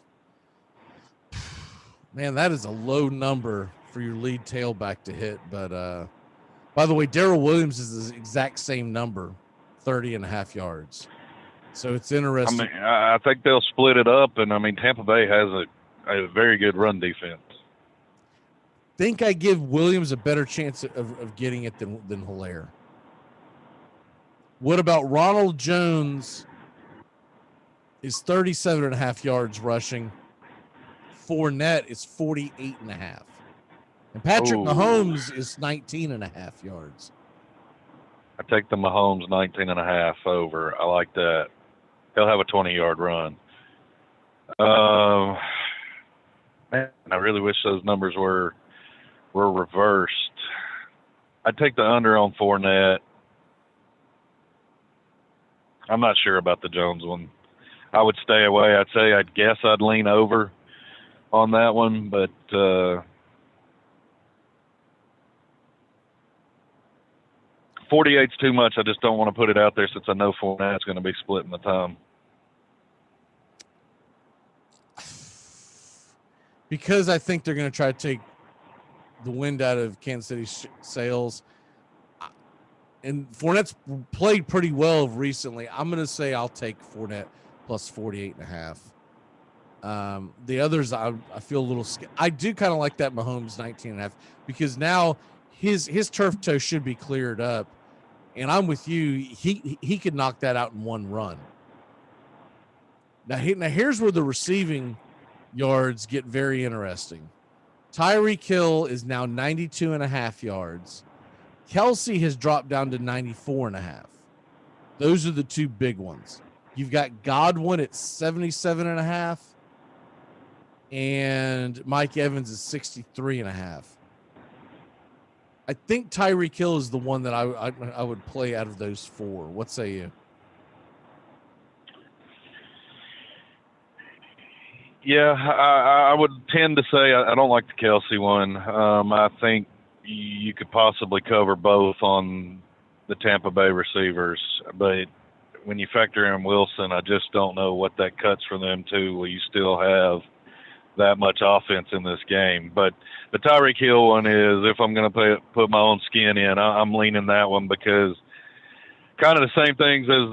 Man, that is a low number for your lead tailback to hit. But by the way, Darrell Williams is the exact same number, 30.5 yards. So it's interesting. I mean, I think they'll split it up, and I mean, Tampa Bay has a very good run defense. Think I give Williams a better chance of getting it than Helaire. What about Ronald Jones? Is 37.5 yards rushing. Fournette is 48.5. And Patrick Mahomes is 19.5 yards. I take the Mahomes 19.5 over. I like that. He'll have a 20-yard run. Man, I really wish those numbers were reversed. I'd take the under on Fournette. I'm not sure about the Jones one. I would stay away. I'd guess I'd lean over on that one, but 48's too much. I just don't want to put it out there since I know Fournette's going to be splitting the time. Because I think they're going to try to take the wind out of Kansas City's sails. And Fournette's played pretty well recently. I'm going to say I'll take Fournette plus 48.5. The others, I feel a little scared. I do kind of like that Mahomes 19.5, because now his turf toe should be cleared up. And I'm with you. He could knock that out in one run. Now here's where the receiving yards get very interesting. Tyreek Hill is now 92.5 yards. Kelsey has dropped down to 94.5. Those are the two big ones. You've got Godwin at 77.5, and Mike Evans is 63.5. I think Tyreek Hill is the one that I would play out of those four. What say you? Yeah, I would tend to say I don't like the Kelsey one. I think you could possibly cover both on the Tampa Bay receivers, but when you factor in Wilson, I just don't know what that cuts for them too. Will you still have that much offense in this game? But the Tyreek Hill one is, if I'm going to put my own skin in, I'm leaning that one, because kind of the same things as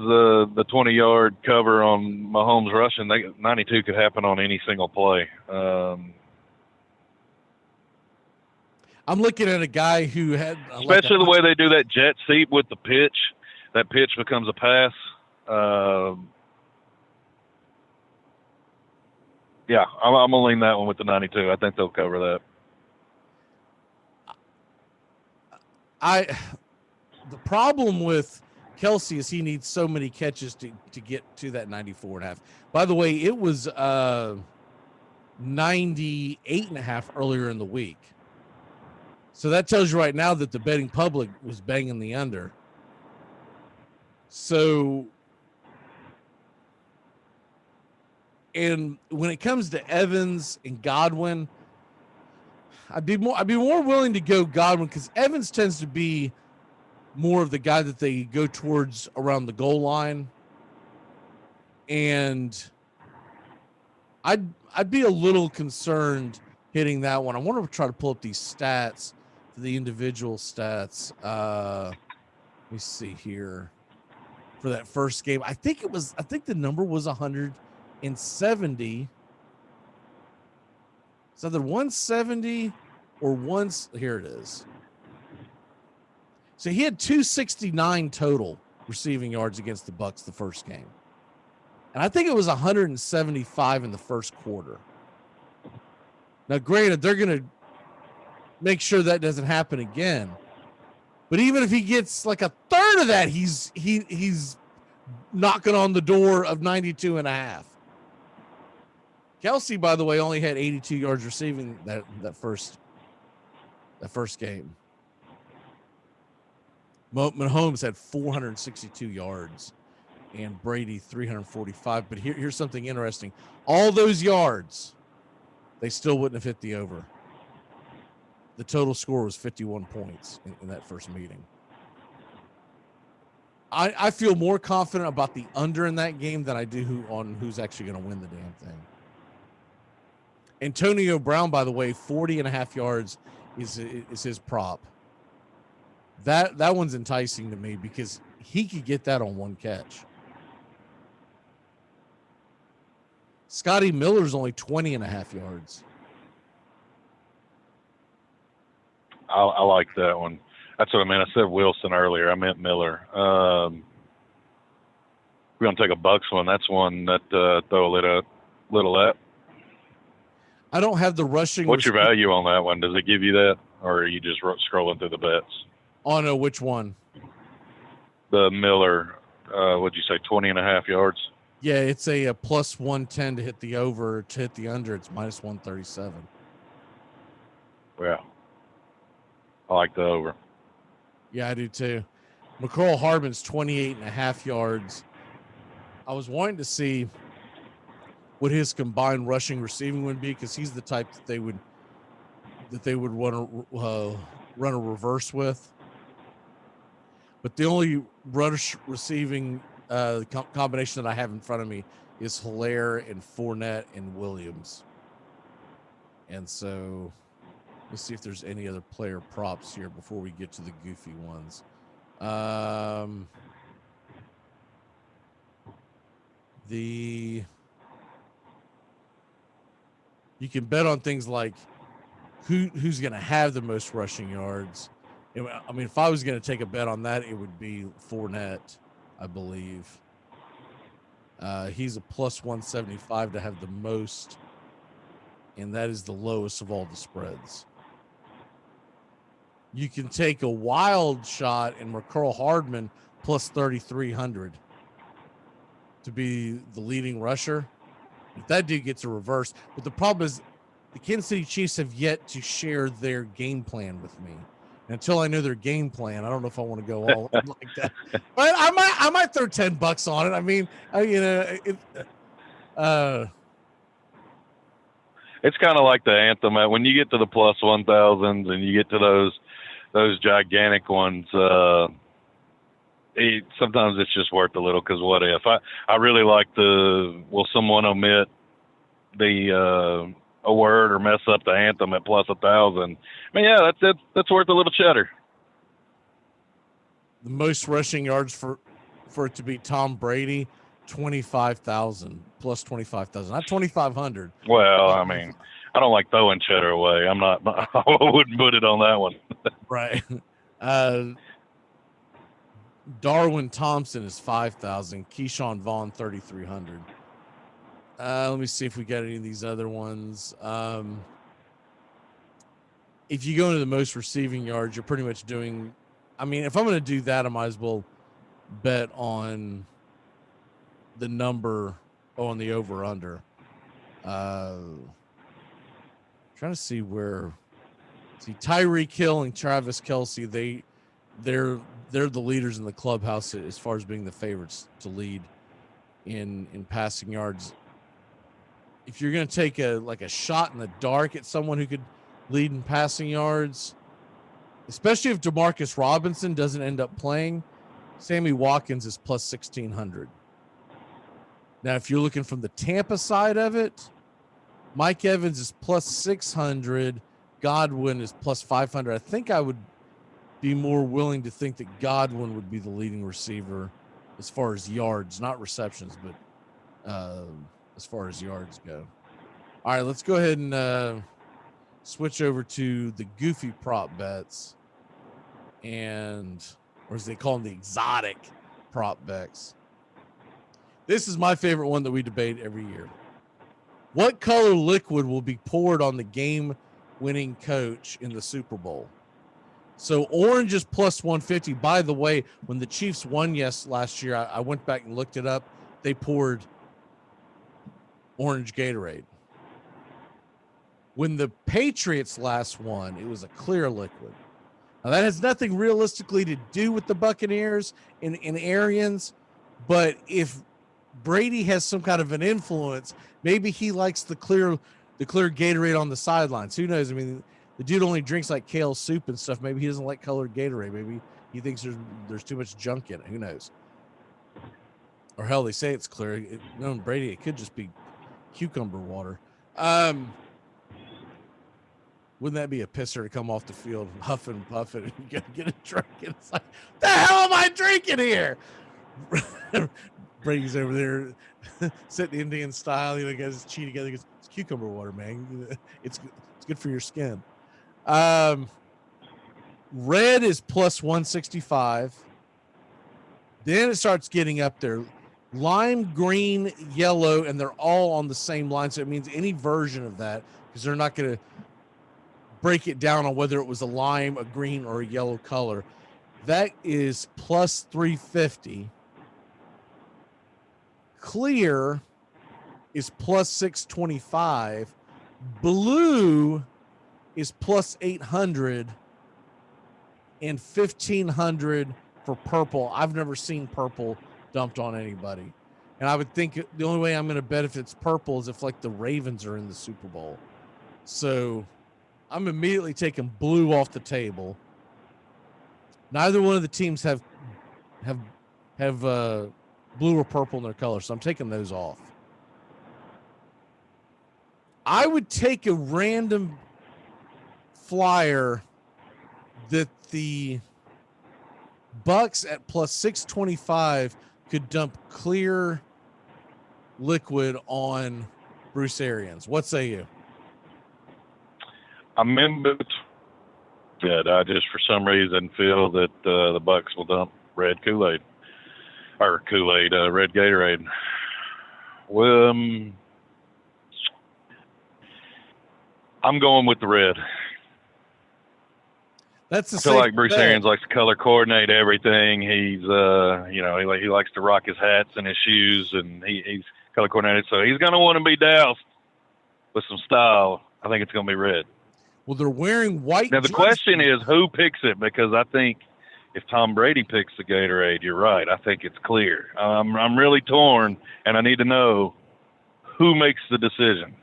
the 20-yard cover on Mahomes rushing. 92 could happen on any single play. I'm looking at a guy who had, especially the way they do that jet sweep with the pitch. That pitch becomes a pass. Yeah, I'm going to lean that one with the 92. I think they'll cover that. The problem with Kelsey is he needs so many catches to get to that 94.5. By the way, it was 98.5 earlier in the week. So that tells you right now that the betting public was banging the under. So, and when it comes to Evans and Godwin, I'd be more willing to go Godwin, because Evans tends to be more of the guy that they go towards around the goal line. And I'd be a little concerned hitting that one. I want to try to pull up these stats, the individual stats. Let me see here. For that first game, I think the number was 170. It's either 170 or here it is. So he had 269 total receiving yards against the BUCS the first game. And I think it was 175 in the first quarter. Now, granted, they're going to make sure that doesn't happen again. But even if he gets like a third of that, he's knocking on the door of 92.5. Kelsey, by the way, only had 82 yards receiving that first game. Mahomes had 462 yards and Brady 345. But here's something interesting. All those yards, they still wouldn't have hit the over. The total score was 51 points in that first meeting. I feel more confident about the under in that game than I do on who's actually going to win the damn thing. Antonio Brown, by the way, 40.5 yards is his prop. That one's enticing to me because he could get that on one catch. Scotty Miller's only 20.5 yards. I like that one. That's what I meant. I said Wilson earlier. I meant Miller. We're going to take a BUCS one. That's one that throw a little at. I don't have the rushing. What's your value on that one? Does it give you that, or are you just scrolling through the bets? Oh, no, which one? The Miller, what'd you say, 20.5 yards? Yeah, it's a plus 110 to hit the over. To hit the under, it's minus 137. Yeah. I like the over. Yeah, I do too. McCall Harbin's 28.5 yards. I was wanting to see what his combined rushing receiving would be, because he's the type that they would want to run a reverse with. But the only rush receiving combination that I have in front of me is Hilaire and Fournette and Williams. And so let's see if there's any other player props here before we get to the goofy ones. You can bet on things like who's going to have the most rushing yards. I mean, if I was going to take a bet on that, it would be Fournette, I believe. He's a plus 175 to have the most, and that is the lowest of all the spreads. you can take a wild shot in McCurl Hardman plus 3,300 to be the leading rusher. If that dude gets a reverse, but the problem is the Kansas City Chiefs have yet to share their game plan with me. And until I know their game plan, I don't know if I want to go all in like that. But I might throw $10 on it. I mean, it's kind of like the anthem. When you get to the plus 1,000s and you get to those gigantic ones, sometimes it's just worth a little, because what if? I really like will someone omit a word or mess up the anthem at plus 1,000? I mean, yeah, that's worth a little cheddar. The most rushing yards for it to be Tom Brady, 25,000 plus 25,000, not 2,500. Well, I mean, I don't like throwing cheddar away. I wouldn't put it on that one. Right. Darwin Thompson is 5,000. Keyshawn Vaughn, 3,300. Let me see if we got any of these other ones. If you go into the most receiving yards, you're pretty much doing, I mean, if I'm going to do that, I might as well bet on the number on the over under. Trying to see Tyreek Hill and Travis Kelce, they're the leaders in the clubhouse as far as being the favorites to lead in passing yards. If you're going to take a shot in the dark at someone who could lead in passing yards, especially if Demarcus Robinson doesn't end up playing, Sammy Watkins is plus 1,600. Now, if you're looking from the Tampa side of it, Mike Evans is plus 600. Godwin is plus 500. I think I would be more willing to think that Godwin would be the leading receiver as far as yards, not receptions, but as far as yards go. All right, let's go ahead and switch over to the goofy prop bets, or as they call them, the exotic prop bets. This is my favorite one that we debate every year. What color liquid will be poured on the game-winning coach in the Super Bowl? So orange is plus 150. By the way, when the Chiefs won last year, I went back and looked it up. They poured orange Gatorade. When the Patriots last won, it was a clear liquid. Now, that has nothing realistically to do with the Buccaneers and Arians, but if Brady has some kind of an influence, maybe he likes the clear Gatorade on the sidelines. Who knows? I mean, the dude only drinks like kale soup and stuff. Maybe he doesn't like colored Gatorade. Maybe he thinks there's too much junk in it. Who knows? Or hell, they say it's clear. Knowing Brady, it could just be cucumber water. Wouldn't that be a pisser to come off the field huffing and puffing and you gotta get a drink? And it's like, the hell am I drinking here? Brady's over there sitting Indian style, guys just cheat together. It's cucumber water, man. It's good for your skin. Red is plus 165. Then it starts getting up there. Lime, green, yellow, and they're all on the same line. So it means any version of that, because they're not going to break it down on whether it was a lime, a green, or a yellow color. That is plus 350. Clear is plus 625. Blue is plus 800 and 1,500 for purple. I've never seen purple dumped on anybody. And I would think the only way I'm going to bet if it's purple is if like the Ravens are in the Super Bowl. So I'm immediately taking blue off the table. Neither one of the teams have blue or purple in their color, so I'm taking those off. I would take a random flyer that the BUCS at plus 625 could dump clear liquid on Bruce Arians. What say you? I'm in between. I just for some reason feel that the BUCS will dump red Kool-Aid or Kool-Aid, red Gatorade. Well, I'm going with the red. That's the I feel safe like Bruce bet. Arians likes to color coordinate everything. He's, he likes to rock his hats and his shoes, and he's color coordinated. So he's going to want to be doused with some style. I think it's going to be red. Well, they're wearing white. Now, the question is who picks it, because I think if Tom Brady picks the Gatorade, you're right. I think it's clear. I'm really torn, and I need to know who makes the decision.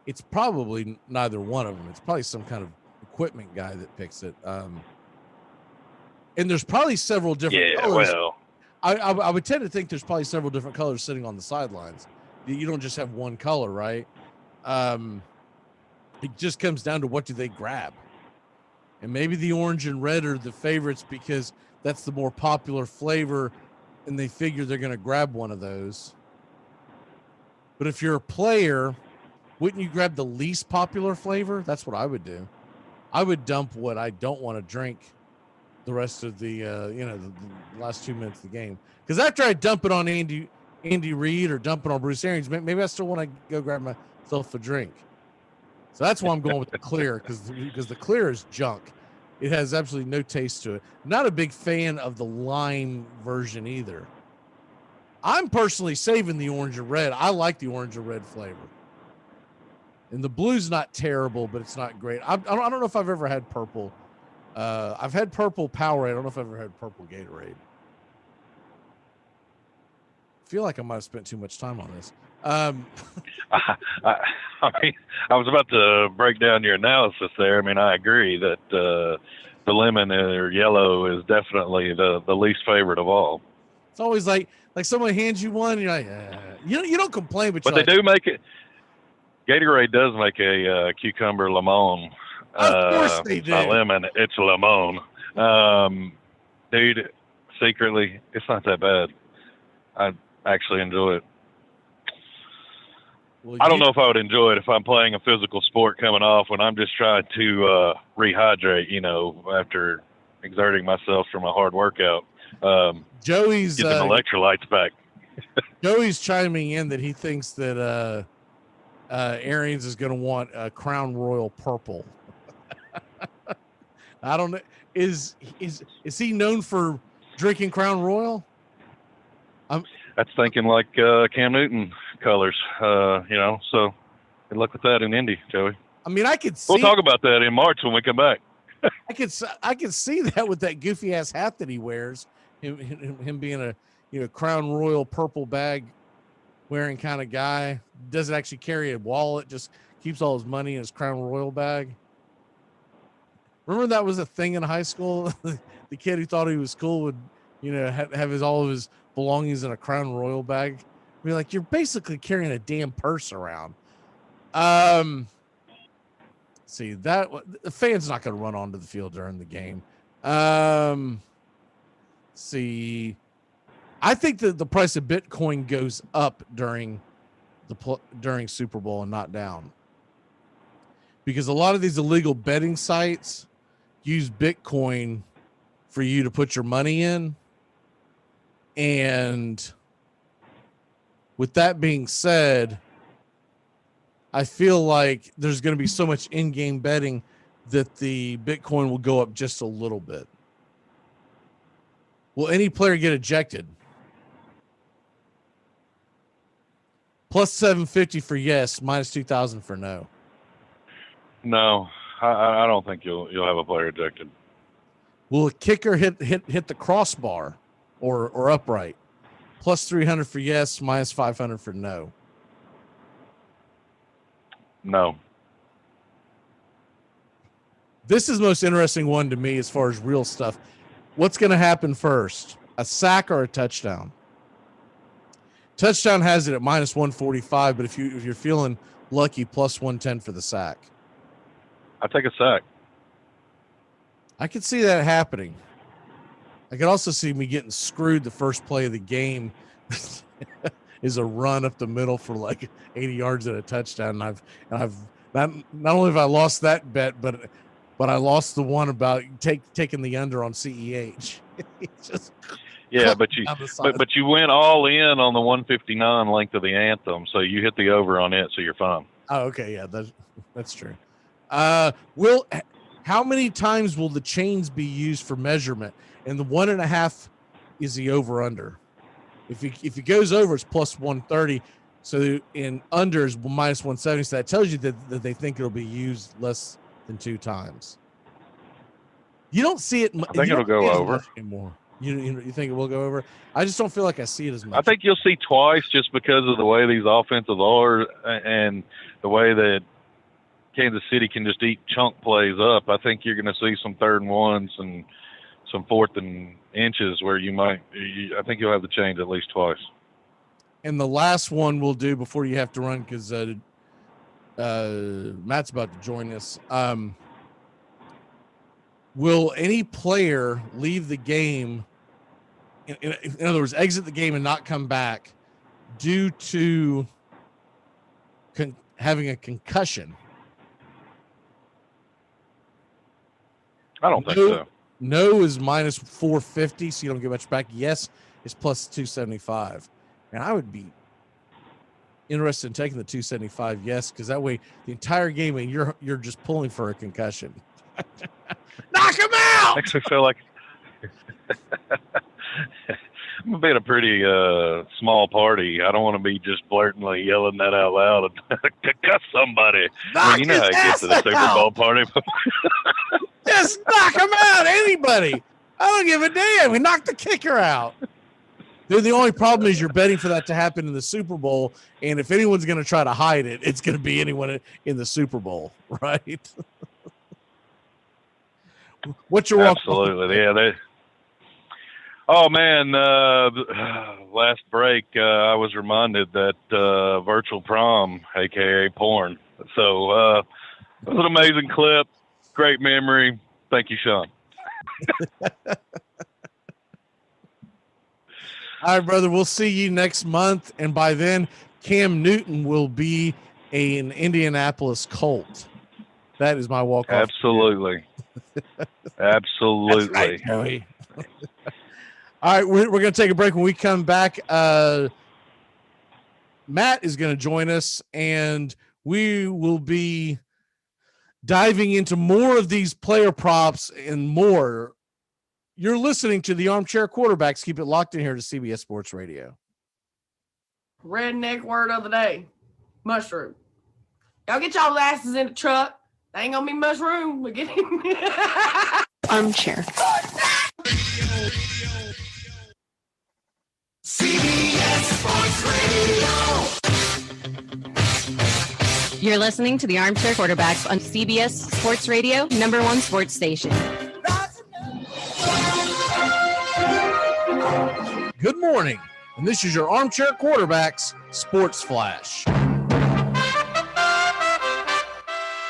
It's probably neither one of them. It's probably some kind of equipment guy that picks it. And there's probably several different colors. Well, I would tend to think there's probably several different colors sitting on the sidelines. You don't just have one color, right? It just comes down to what do they grab. And maybe the orange and red are the favorites because that's the more popular flavor, and they figure they're going to grab one of those. But if you're a player, wouldn't you grab the least popular flavor? That's what I would do. I would dump what I don't want to drink the rest of the the last 2 minutes of the game. Because after I dump it on Andy Reid or dump it on Bruce Arians, maybe I still want to go grab myself a drink. So that's why I'm going with the clear, because the clear is junk. It has absolutely no taste to it. Not a big fan of the lime version either. I'm personally saving the orange and red. I like the orange and red flavor. And the blue's not terrible, but it's not great. I don't know if I've ever had purple. I've had purple Powerade. I don't know if I've ever had purple Gatorade. I feel like I might have spent too much time on this. I mean, I was about to break down your analysis there. I mean, I agree that the lemon or yellow is definitely the least favorite of all. It's always like someone hands you one, and you're like, you don't complain, but they do make it. Gatorade does make a cucumber lemon. Of course they do. It's not lemon, it's lemon. Dude, secretly, it's not that bad. I actually enjoy it. Well, I don't know if I would enjoy it if I'm playing a physical sport coming off when I'm just trying to rehydrate, after exerting myself from a hard workout. Joey's get some electrolytes back. Joey's chiming in that he thinks that Arians is going to want a Crown Royal purple. I don't know. Is he known for drinking Crown Royal? That's thinking like Cam Newton colors, so good luck with that in Indy, Joey. I mean, I could see. We'll talk about that in March when we come back. I could see that with that goofy ass hat that he wears, him being a Crown Royal purple bag wearing kind of guy. Doesn't actually carry a wallet, just keeps all his money in his Crown Royal bag. Remember that was a thing in high school? The kid who thought he was cool would, have all of his belongings in a Crown Royal bag. I mean, like, you're basically carrying a damn purse around. See, that the fan's not going to run onto the field during the game. See, I think that the price of Bitcoin goes up during Super Bowl and not down, because a lot of these illegal betting sites use Bitcoin for you to put your money in. And with that being said, I feel like there's going to be so much in-game betting that the Bitcoin will go up just a little bit. Will any player get ejected? Plus 750 for yes, minus 2,000 for no. No, I don't think you'll have a player ejected. Will a kicker hit the crossbar or upright? Plus 300 for yes, minus 500 for no. No. This is the most interesting one to me as far as real stuff. What's going to happen first? A sack or a touchdown? Touchdown has it at minus 145, but if you're feeling lucky, plus 110 for the sack. I take a sack. I could see that happening. I could also see me getting screwed the first play of the game is a run up the middle for like 80 yards and a touchdown. And I've not only have I lost that bet, but I lost the one about taking the under on CEH. Just but you went all in on the 159 length of the anthem, so you hit the over on it, so you're fine. Oh, okay, yeah, that's true. How many times will the chains be used for measurement? And the 1.5 is the over under. If it goes over, it's plus 130. So in under is minus 170. So that tells you that they think it'll be used less than 2 times. You don't see it. I think it'll go over anymore. You think it will go over? I just don't feel like I see it as much. I think you'll see twice just because of the way these offensive are and the way that Kansas City can just eat chunk plays up. I think you're going to see some 3rd and 1s and some 4th and inches where I think you'll have the change at least twice. And the last one we'll do before you have to run, because Matt's about to join us. Will any player leave the game, in other words, exit the game and not come back due to having a concussion? I don't think so. No is minus 450, so you don't get much back. Yes is plus 275. And I would be interested in taking the 275 yes, because that way the entire game and you're just pulling for a concussion. Knock him out! Makes me feel like I'm gonna be at a pretty small party. I don't want to be just blatantly yelling that out loud and concuss somebody. You know how it gets to the Super Bowl party. Just knock him out, anybody. I don't give a damn. We knocked the kicker out. Dude, the only problem is you're betting for that to happen in the Super Bowl, and if anyone's going to try to hide it, it's going to be anyone in the Super Bowl, right? What's your walk? Absolutely, yeah. Oh man, last break I was reminded that virtual prom, aka porn. So it was an amazing clip, great memory. Thank you, Sean. All right, brother. We'll see you next month, and by then, Cam Newton will be an Indianapolis Colt. That is my walk-off. Absolutely. Absolutely. That's right, Joey. All right, we're going to take a break. When we come back, Matt is going to join us, and we will be diving into more of these player props and more. You're listening to the Armchair Quarterbacks. Keep it locked in here to CBS Sports Radio. Redneck word of the day, mushroom. Y'all get y'all asses in the truck. They ain't gonna be much room. We get him. Armchair. CBS Sports Radio. You're listening to the Armchair Quarterbacks on CBS Sports Radio, #1 sports station. Good morning, and this is your Armchair Quarterbacks Sports Flash.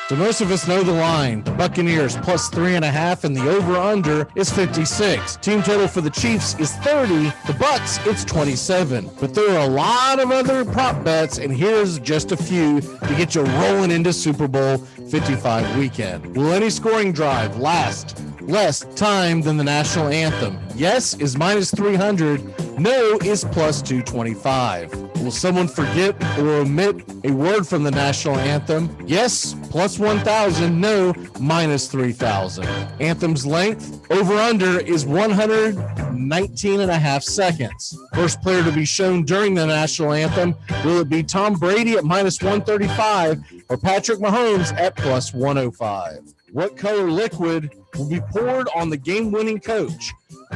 So most of us know the line. The Buccaneers plus 3.5, and the over-under is 56. Team total for the Chiefs is 30. The BUCS, it's 27. But there are a lot of other prop bets, and here's just a few to get you rolling into Super Bowl 55 weekend. Will any scoring drive last less time than the national anthem? Yes is minus 300. No is plus 225. Will someone forget or omit a word from the national anthem? Yes, plus 1,000. No, minus 3,000. Anthem's length, over under, is 119.5 seconds. First player to be shown during the national anthem, will it be Tom Brady at minus 135 or Patrick Mahomes at plus 105? What color liquid will be poured on the game-winning coach?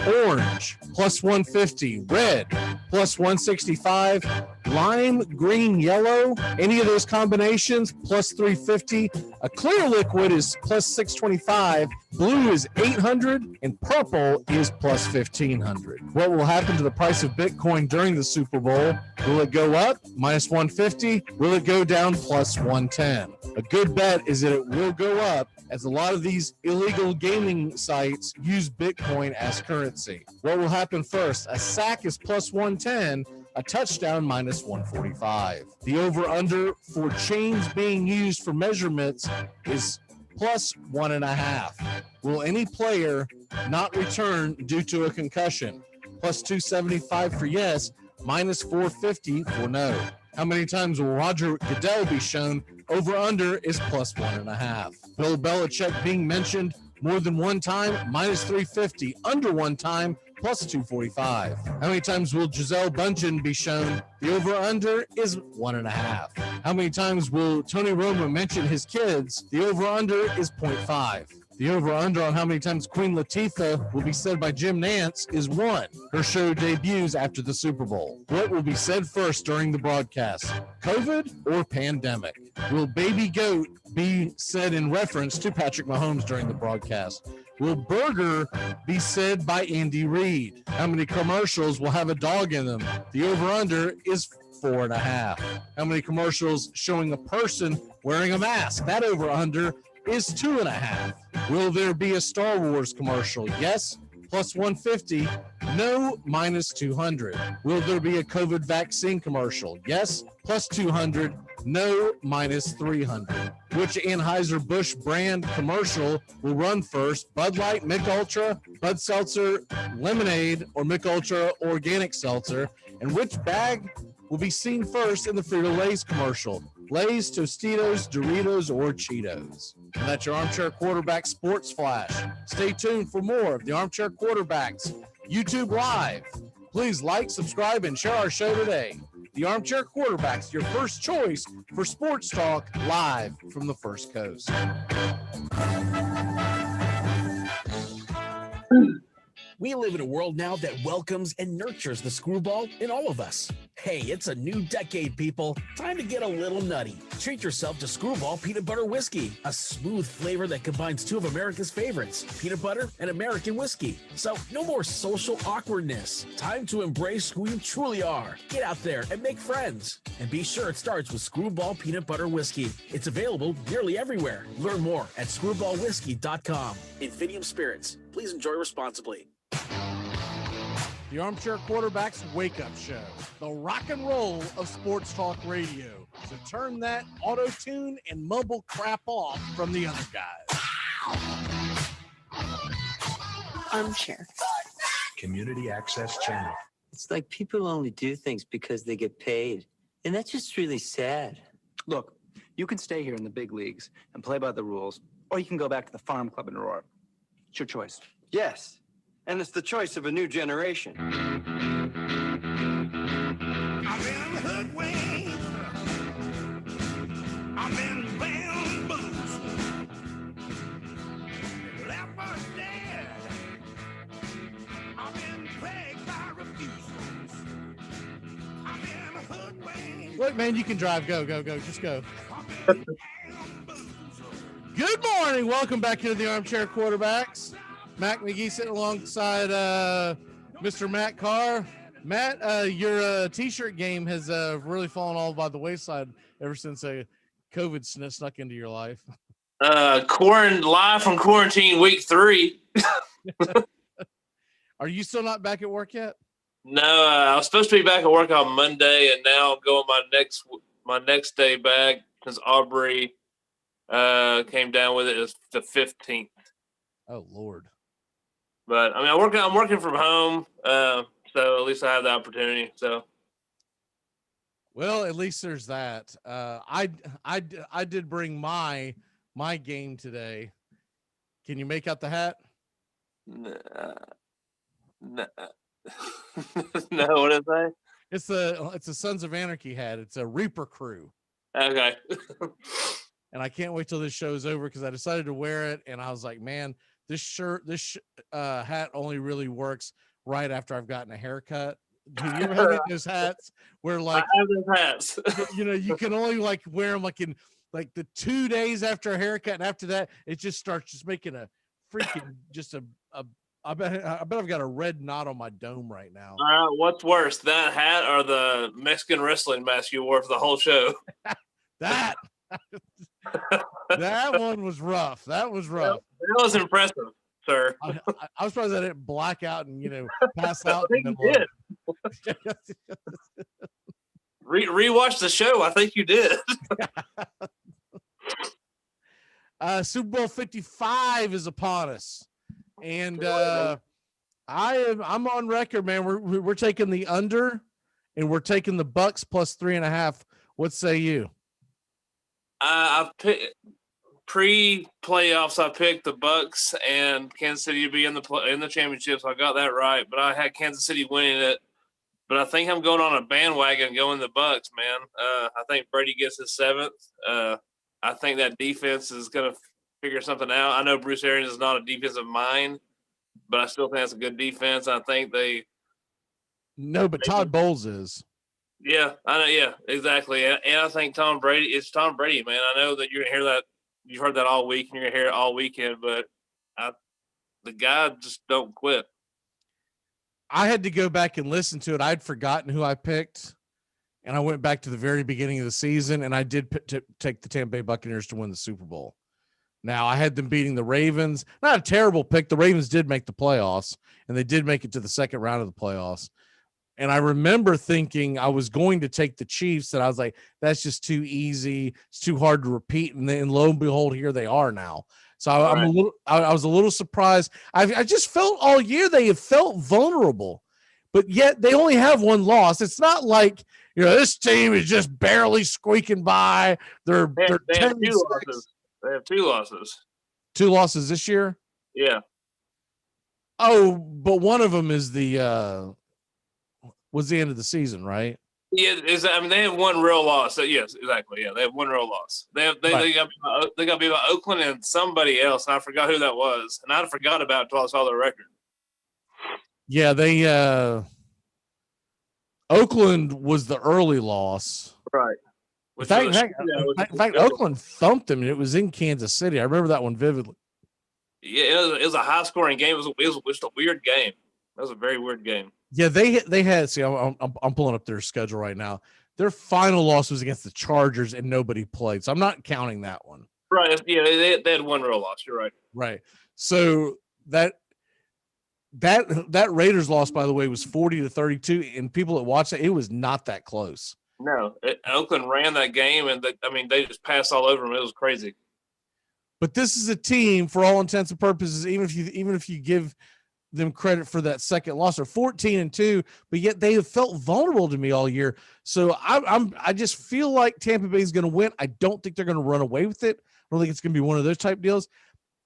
Orange, plus 150. Red, plus 165. Lime, green, yellow. Any of those combinations, plus 350. A clear liquid is plus 625. Blue is 800. And purple is plus 1,500. What will happen to the price of Bitcoin during the Super Bowl? Will it go up, minus 150? Will it go down, plus 110? A good bet is that it will go up, as a lot of these illegal gaming sites use Bitcoin as currency. What will happen first? A sack is plus 110, a touchdown minus 145. The over-under for chains being used for measurements is plus 1.5. Will any player not return due to a concussion? Plus 275 for yes, minus 450 for no. How many times will Roger Goodell be shown? Over-under is plus 1.5. Bill Belichick being mentioned more than one time, minus 350. Under one time, plus 245. How many times will Gisele Bundchen be shown? The over-under is 1.5. How many times will Tony Romo mention his kids? The over-under is 0.5. The over-under on how many times Queen Latifah will be said by Jim Nance is 1. Her show debuts after the Super Bowl. What will be said first during the broadcast? COVID or pandemic? Will Baby Goat be said in reference to Patrick Mahomes during the broadcast? Will burger be said by Andy Reid? How many commercials will have a dog in them? The over-under is 4.5. How many commercials showing a person wearing a mask? That over-under is 2.5. Will there be a Star Wars commercial? Yes, plus 150. No, minus 200. Will there be a COVID vaccine commercial? Yes, plus 200. No, minus 300. Which Anheuser-Busch brand commercial will run first? Bud Light, Mick Ultra, Bud Seltzer, Lemonade, or Mick Ultra Organic Seltzer? And which bag will be seen first in the Frito-Lay's commercial? Lay's, Tostitos, Doritos, or Cheetos? And that's your Armchair Quarterback Sports Flash. Stay tuned for more of the Armchair Quarterbacks YouTube Live. Please like, subscribe, and share our show today. The Armchair Quarterbacks, your first choice for sports talk live from the First Coast. We live in a world now that welcomes and nurtures the screwball in all of us. Hey, it's a new decade, people. Time to get a little nutty. Treat yourself to Screwball Peanut Butter Whiskey, a smooth flavor that combines two of America's favorites, peanut butter and American whiskey. So no more social awkwardness. Time to embrace who you truly are. Get out there and make friends. And be sure it starts with Screwball Peanut Butter Whiskey. It's available nearly everywhere. Learn more at screwballwhiskey.com. Infinium Spirits. Please enjoy responsibly. The Armchair Quarterbacks Wake-Up Show, the rock and roll of sports talk radio. So turn that auto-tune and mumble crap off from the other guys. Armchair. Community Access Channel. It's like people only do things because they get paid. And that's just really sad. Look, you can stay here in the big leagues and play by the rules, or you can go back to the farm club in Aurora. It's your choice. Yes, and it's the choice of a new generation. I've been hoodwinked. I've been bamboozled. Left for dead. I've been plagued by refusals. I've been hoodwinked. Look, man, you can drive. Go. Just go. Good morning. Welcome back into the Armchair Quarterbacks. Mac McGee sitting alongside Mr. Matt Carr. Matt, your T-shirt game has really fallen all by the wayside ever since COVID snuck into your life. Live from quarantine week 3. Are you still not back at work yet? No, I was supposed to be back at work on Monday, and now I'm going my next day back because Aubrey came down with it as the 15th. Oh Lord. But I mean, I'm working from home, so at least I have the opportunity. So, well, at least there's that. I did bring my game today. Can you make out the hat? No, what is that? It's a Sons of Anarchy hat. It's a Reaper Crew. Okay. And I can't wait till this show's over because I decided to wear it, and I was like, man. This hat only really works right after I've gotten a haircut. Do you ever have those hats where like I have those hats? You can only like wear them like in like the 2 days after a haircut, and after that it just starts just making a freaking I bet I've got a red knot on my dome right now. What's worse, that hat or the Mexican wrestling mask you wore for the whole show? That one was rough. That was rough. That was impressive, sir. I was surprised I didn't black out and pass out. I think you did. Rewatch the show. I think you did. Super Bowl 55 is upon us, and I'm on record, man. We're taking the under, and we're taking the Bucks plus 3.5. What say you? pre-playoffs, I picked the BUCS and Kansas City to be in the championship, so I got that right. But I had Kansas City winning it. But I think I'm going on a bandwagon going the BUCS, man. I think Brady gets his 7th. I think that defense is going to figure something out. I know Bruce Arians is not a defensive mind, but I still think it's a good defense. I think No, but Todd Bowles is. Yeah, I know. Yeah, exactly. And I think Tom Brady. It's Tom Brady, man. I know that you're gonna hear that. You've heard that all week, and you're gonna hear it all weekend. But the guy just don't quit. I had to go back and listen to it. I'd forgotten who I picked, and I went back to the very beginning of the season, and I did take the Tampa Bay Buccaneers to win the Super Bowl. Now, I had them beating the Ravens. Not a terrible pick. The Ravens did make the playoffs, and they did make it to the second round of the playoffs. And I remember thinking I was going to take the Chiefs, and I was like, that's just too easy. It's too hard to repeat. And then lo and behold, here they are now. So I was a little surprised. I just felt all year they have felt vulnerable, but yet they only have one loss. It's not like, this team is just barely squeaking by. They have 2 losses. They have 2 losses. 2 losses this year? Yeah. Oh, but one of them is was the end of the season, right? Yeah, they have 1 real loss. So yes, exactly. Yeah, they have 1 real loss. They got to be about Oakland and somebody else, and I forgot who that was, and I forgot about it until I saw their record. Yeah, they Oakland was the early loss, right? In fact, Oakland thumped them, and it was in Kansas City. I remember that one vividly. Yeah, it was a high scoring game. It was just a weird game. That was a very weird game. Yeah, they had. See, I'm pulling up their schedule right now. Their final loss was against the Chargers, and nobody played, so I'm not counting that one. Right? Yeah, they had 1 real loss. You're right. Right. So that Raiders loss, by the way, was 40-32, and people that watched it was not that close. No, Oakland ran that game, and they just passed all over them. It was crazy. But this is a team, for all intents and purposes, even if you give them credit for that second loss, are 14-2, but yet they have felt vulnerable to me all year. So I just feel like Tampa Bay is going to win. I don't think they're going to run away with it. I don't think it's going to be one of those type deals.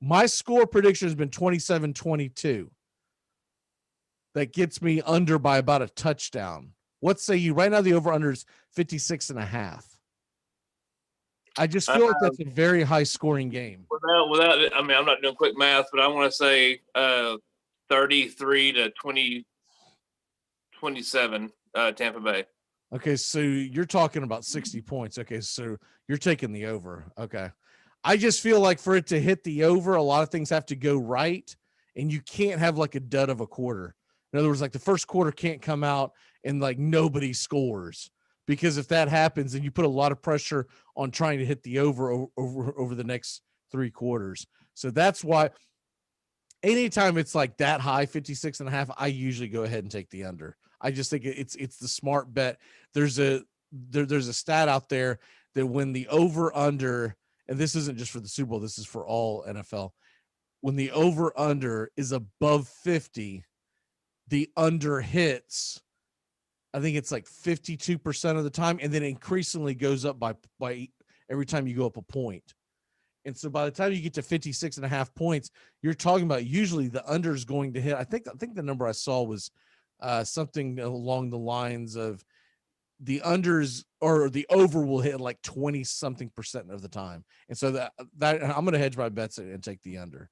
My score prediction has been 27-22. That gets me under by about a touchdown. What say you? Right now, the over-under is 56.5. I just feel like that's a very high-scoring game. Without, I'm not doing quick math, but I want to say 33-27, Tampa Bay. Okay, so you're talking about 60 points. Okay, so you're taking the over. Okay. I just feel like for it to hit the over, a lot of things have to go right, and you can't have like a dud of a quarter. In other words, like the first quarter can't come out and like nobody scores, because if that happens, then you put a lot of pressure on trying to hit the over the next 3 quarters. So that's why anytime it's like that high, 56.5, I usually go ahead and take the under. I just think it's the smart bet. There's a stat out there that when the over under, and this isn't just for the Super Bowl, this is for all NFL, when the over under is above 50, the under hits, I think it's like 52% of the time, and then increasingly goes up by every time you go up a point. And so by the time you get to 56.5 points, you're talking about usually the under is going to hit. I think the number I saw was something along the lines of the unders or the over will hit like 20-something% of the time. And so that I'm going to hedge my bets and take the under.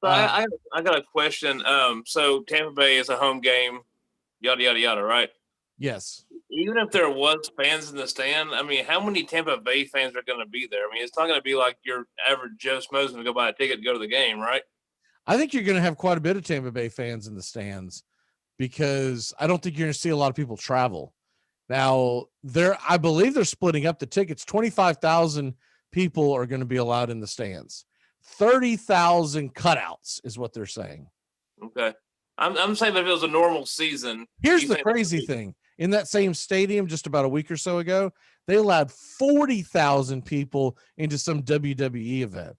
So I got a question. So Tampa Bay is a home game, yada, yada, yada, right? Yes. Even if there was fans in the stand, how many Tampa Bay fans are going to be there? It's not going to be like your average Joe Schmo's going to go buy a ticket to go to the game, right? I think you're going to have quite a bit of Tampa Bay fans in the stands, because I don't think you're going to see a lot of people travel. Now, I believe they're splitting up the tickets. 25,000 people are going to be allowed in the stands. 30,000 cutouts is what they're saying. Okay. I'm saying that if it was a normal season. Here's the crazy thing. In that same stadium just about a week or so ago, they allowed 40,000 people into some WWE event.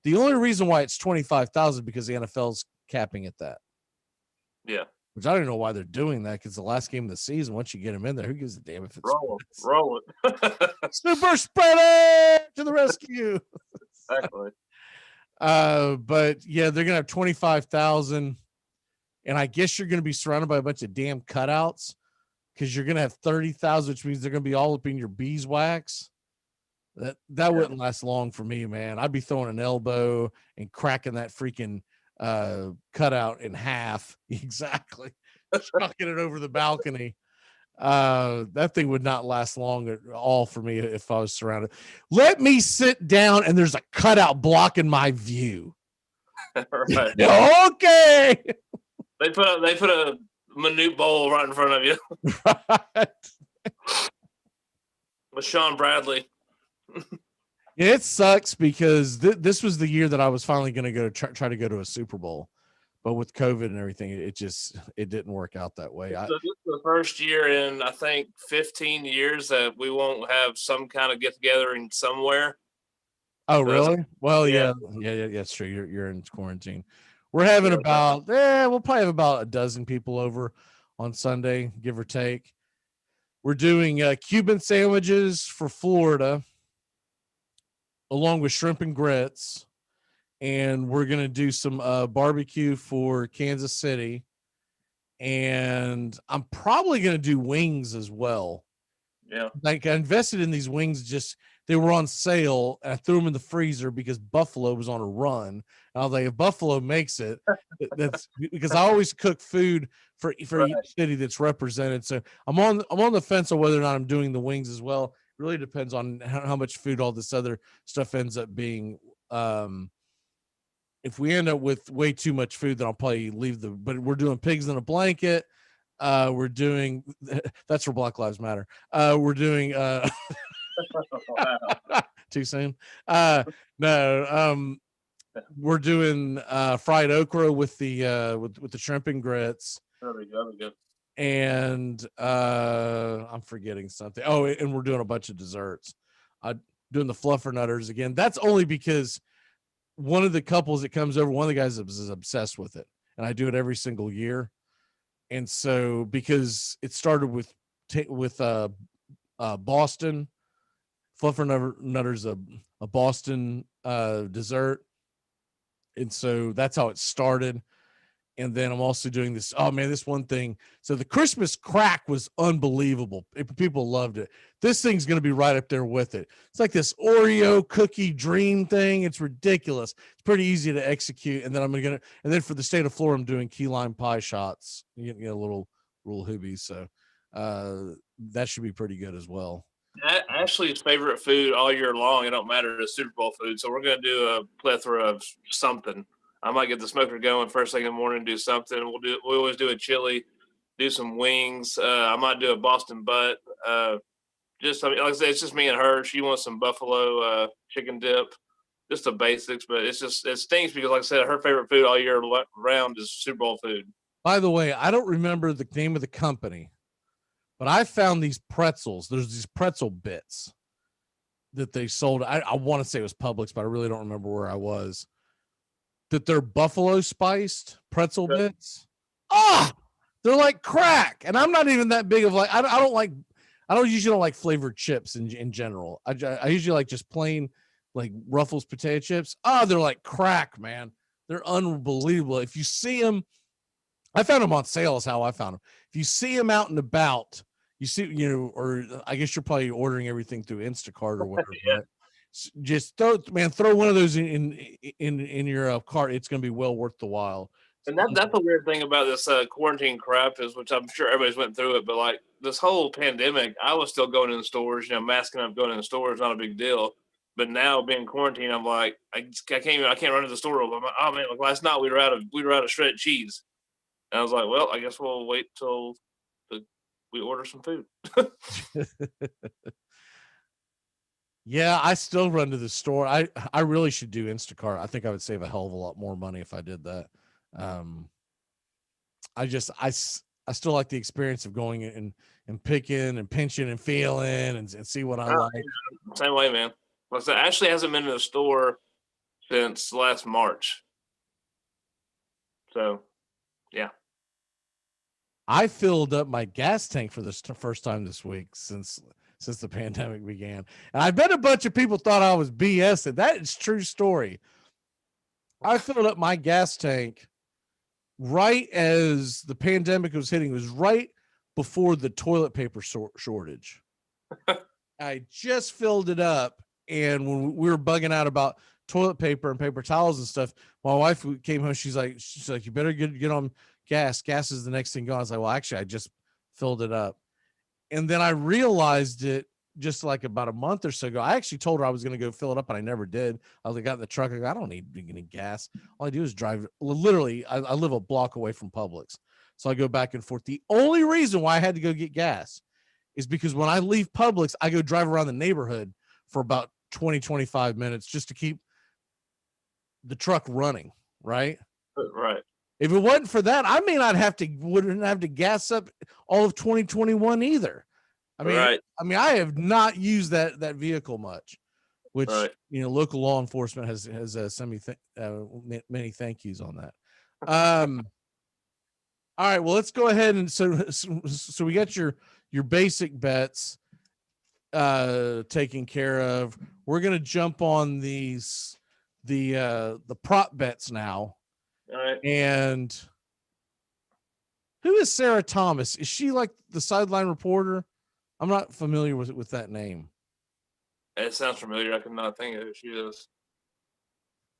The only reason why it's 25,000 because the NFL's capping at that. Yeah. Which I don't know why they're doing that, because the last game of the season, once you get them in there, who gives a damn if it's roll it. Super spreader to the rescue. Exactly. But yeah, they're gonna have 25,000, and I guess you're gonna be surrounded by a bunch of damn cutouts because you're gonna have 30,000, which means they're gonna be all up in your beeswax. That wouldn't last long for me, man. I'd be throwing an elbow and cracking that freaking cutout in half. Exactly. Chucking it over the balcony. That thing would not last long at all for me if I was surrounded. Let me sit down and there's a cutout blocking my view. Right. Okay. They put a minute bowl right in front of you. Right. With Sean Bradley. Yeah, it sucks because this was the year that I was finally going to go try to go to a Super Bowl, but with COVID and everything, it didn't work out that way. This is the first year in I think 15 years that we won't have some kind of get together in somewhere. Oh, really? Well, yeah, that's true. You're in quarantine. We're having we'll probably have about a dozen people over on Sunday, give or take. We're doing Cuban sandwiches for Florida, along with shrimp and grits, and we're gonna do some barbecue for Kansas City, and I'm probably gonna do wings as well. Yeah, like I invested in these wings, they were on sale, and I threw them in the freezer because Buffalo was on a run. And I was like, if Buffalo makes it, that's because I always cook food for each city that's represented. So I'm on the fence on whether or not I'm doing the wings as well. It really depends on how much food all this other stuff ends up being. If we end up with way too much food, then I'll probably leave but we're doing pigs in a blanket. We're doing that's for Black Lives Matter. We're doing too soon. No, we're doing fried okra with the with the shrimp and grits. That'll be good. And I'm forgetting something. Oh, and we're doing a bunch of desserts. Doing the fluffernutters again. That's only because one of the couples that comes over, one of the guys is obsessed with it, and I do it every single year. And so because it started with Boston fluffernutters, a Boston dessert, and so that's how it started. And then I'm also doing this. Oh man, this one thing. So the Christmas crack was unbelievable. People loved it. This thing's going to be right up there with it. It's like this Oreo cookie dream thing. It's ridiculous. It's pretty easy to execute. And then and then for the state of Florida, I'm doing key lime pie shots. Little hoobies. So that should be pretty good as well. Ashley's favorite food all year long. It don't matter the Super Bowl food. So we're going to do a plethora of something. I might get the smoker going first thing in the morning, do something. We always do a chili, do some wings. I might do a Boston butt. Like I said, it's just me and her. She wants some buffalo chicken dip, just the basics. But it stinks because, like I said, her favorite food all year round is Super Bowl food. By the way, I don't remember the name of the company, but I found these pretzels. There's these pretzel bits that they sold. I want to say it was Publix, but I really don't remember where I was. That they're buffalo spiced pretzel bits. They're like crack. And I'm not even that big of I don't usually like flavored chips in general. I usually like just plain like Ruffles potato chips. They're like crack, man. They're unbelievable. If you see them, I found them on sale is how I found them. If you see them out and about, you see, or I guess you're probably ordering everything through Instacart or whatever. Right? Just throw one of those in your cart. It's going to be well worth the while. And that's the weird thing about this quarantine crap is, which I'm sure everybody's went through it, but like this whole pandemic, I was still going in the stores, masking up, going in the stores, not a big deal. But now being quarantined, I'm like, I can't run to the store. I'm like, oh man, like last night we were out of shredded cheese. And I was like, well, I guess we'll wait till we order some food. Yeah, I still run to the store. I really should do Instacart. I think I would save a hell of a lot more money if I did that. I still like the experience of going and picking and pinching and feeling and see what I like. Same way, man. Like I said, Ashley hasn't been in the store since last March. So, yeah. I filled up my gas tank for the first time this week since since the pandemic began. And I bet a bunch of people thought I was BSing. That is true story. I filled up my gas tank right as the pandemic was hitting. It was right before the toilet paper shortage. I just filled it up, and when we were bugging out about toilet paper and paper towels and stuff, my wife came home. She's like, you better get on gas. Gas is the next thing going. I was like, well, actually, I just filled it up. And then I realized it just like about a month or so ago. I actually told her I was going to go fill it up, and I never did. I got in the truck. I don't need any gas. All I do is drive. Literally, I live a block away from Publix, so I go back and forth. The only reason why I had to go get gas is because when I leave Publix, I go drive around the neighborhood for about 20, 25 minutes just to keep the truck running, right? Right. If it wasn't for that, I wouldn't have to gas up all of 2021 either. I mean, I have not used that vehicle much, which local law enforcement has sent me many thank yous on that. All right, well, let's go ahead and so we got your basic bets taken care of. We're gonna jump on the prop bets now. All right. And who is Sarah Thomas? Is she like the sideline reporter? I'm not familiar with that name. It sounds familiar. I cannot think of who she is.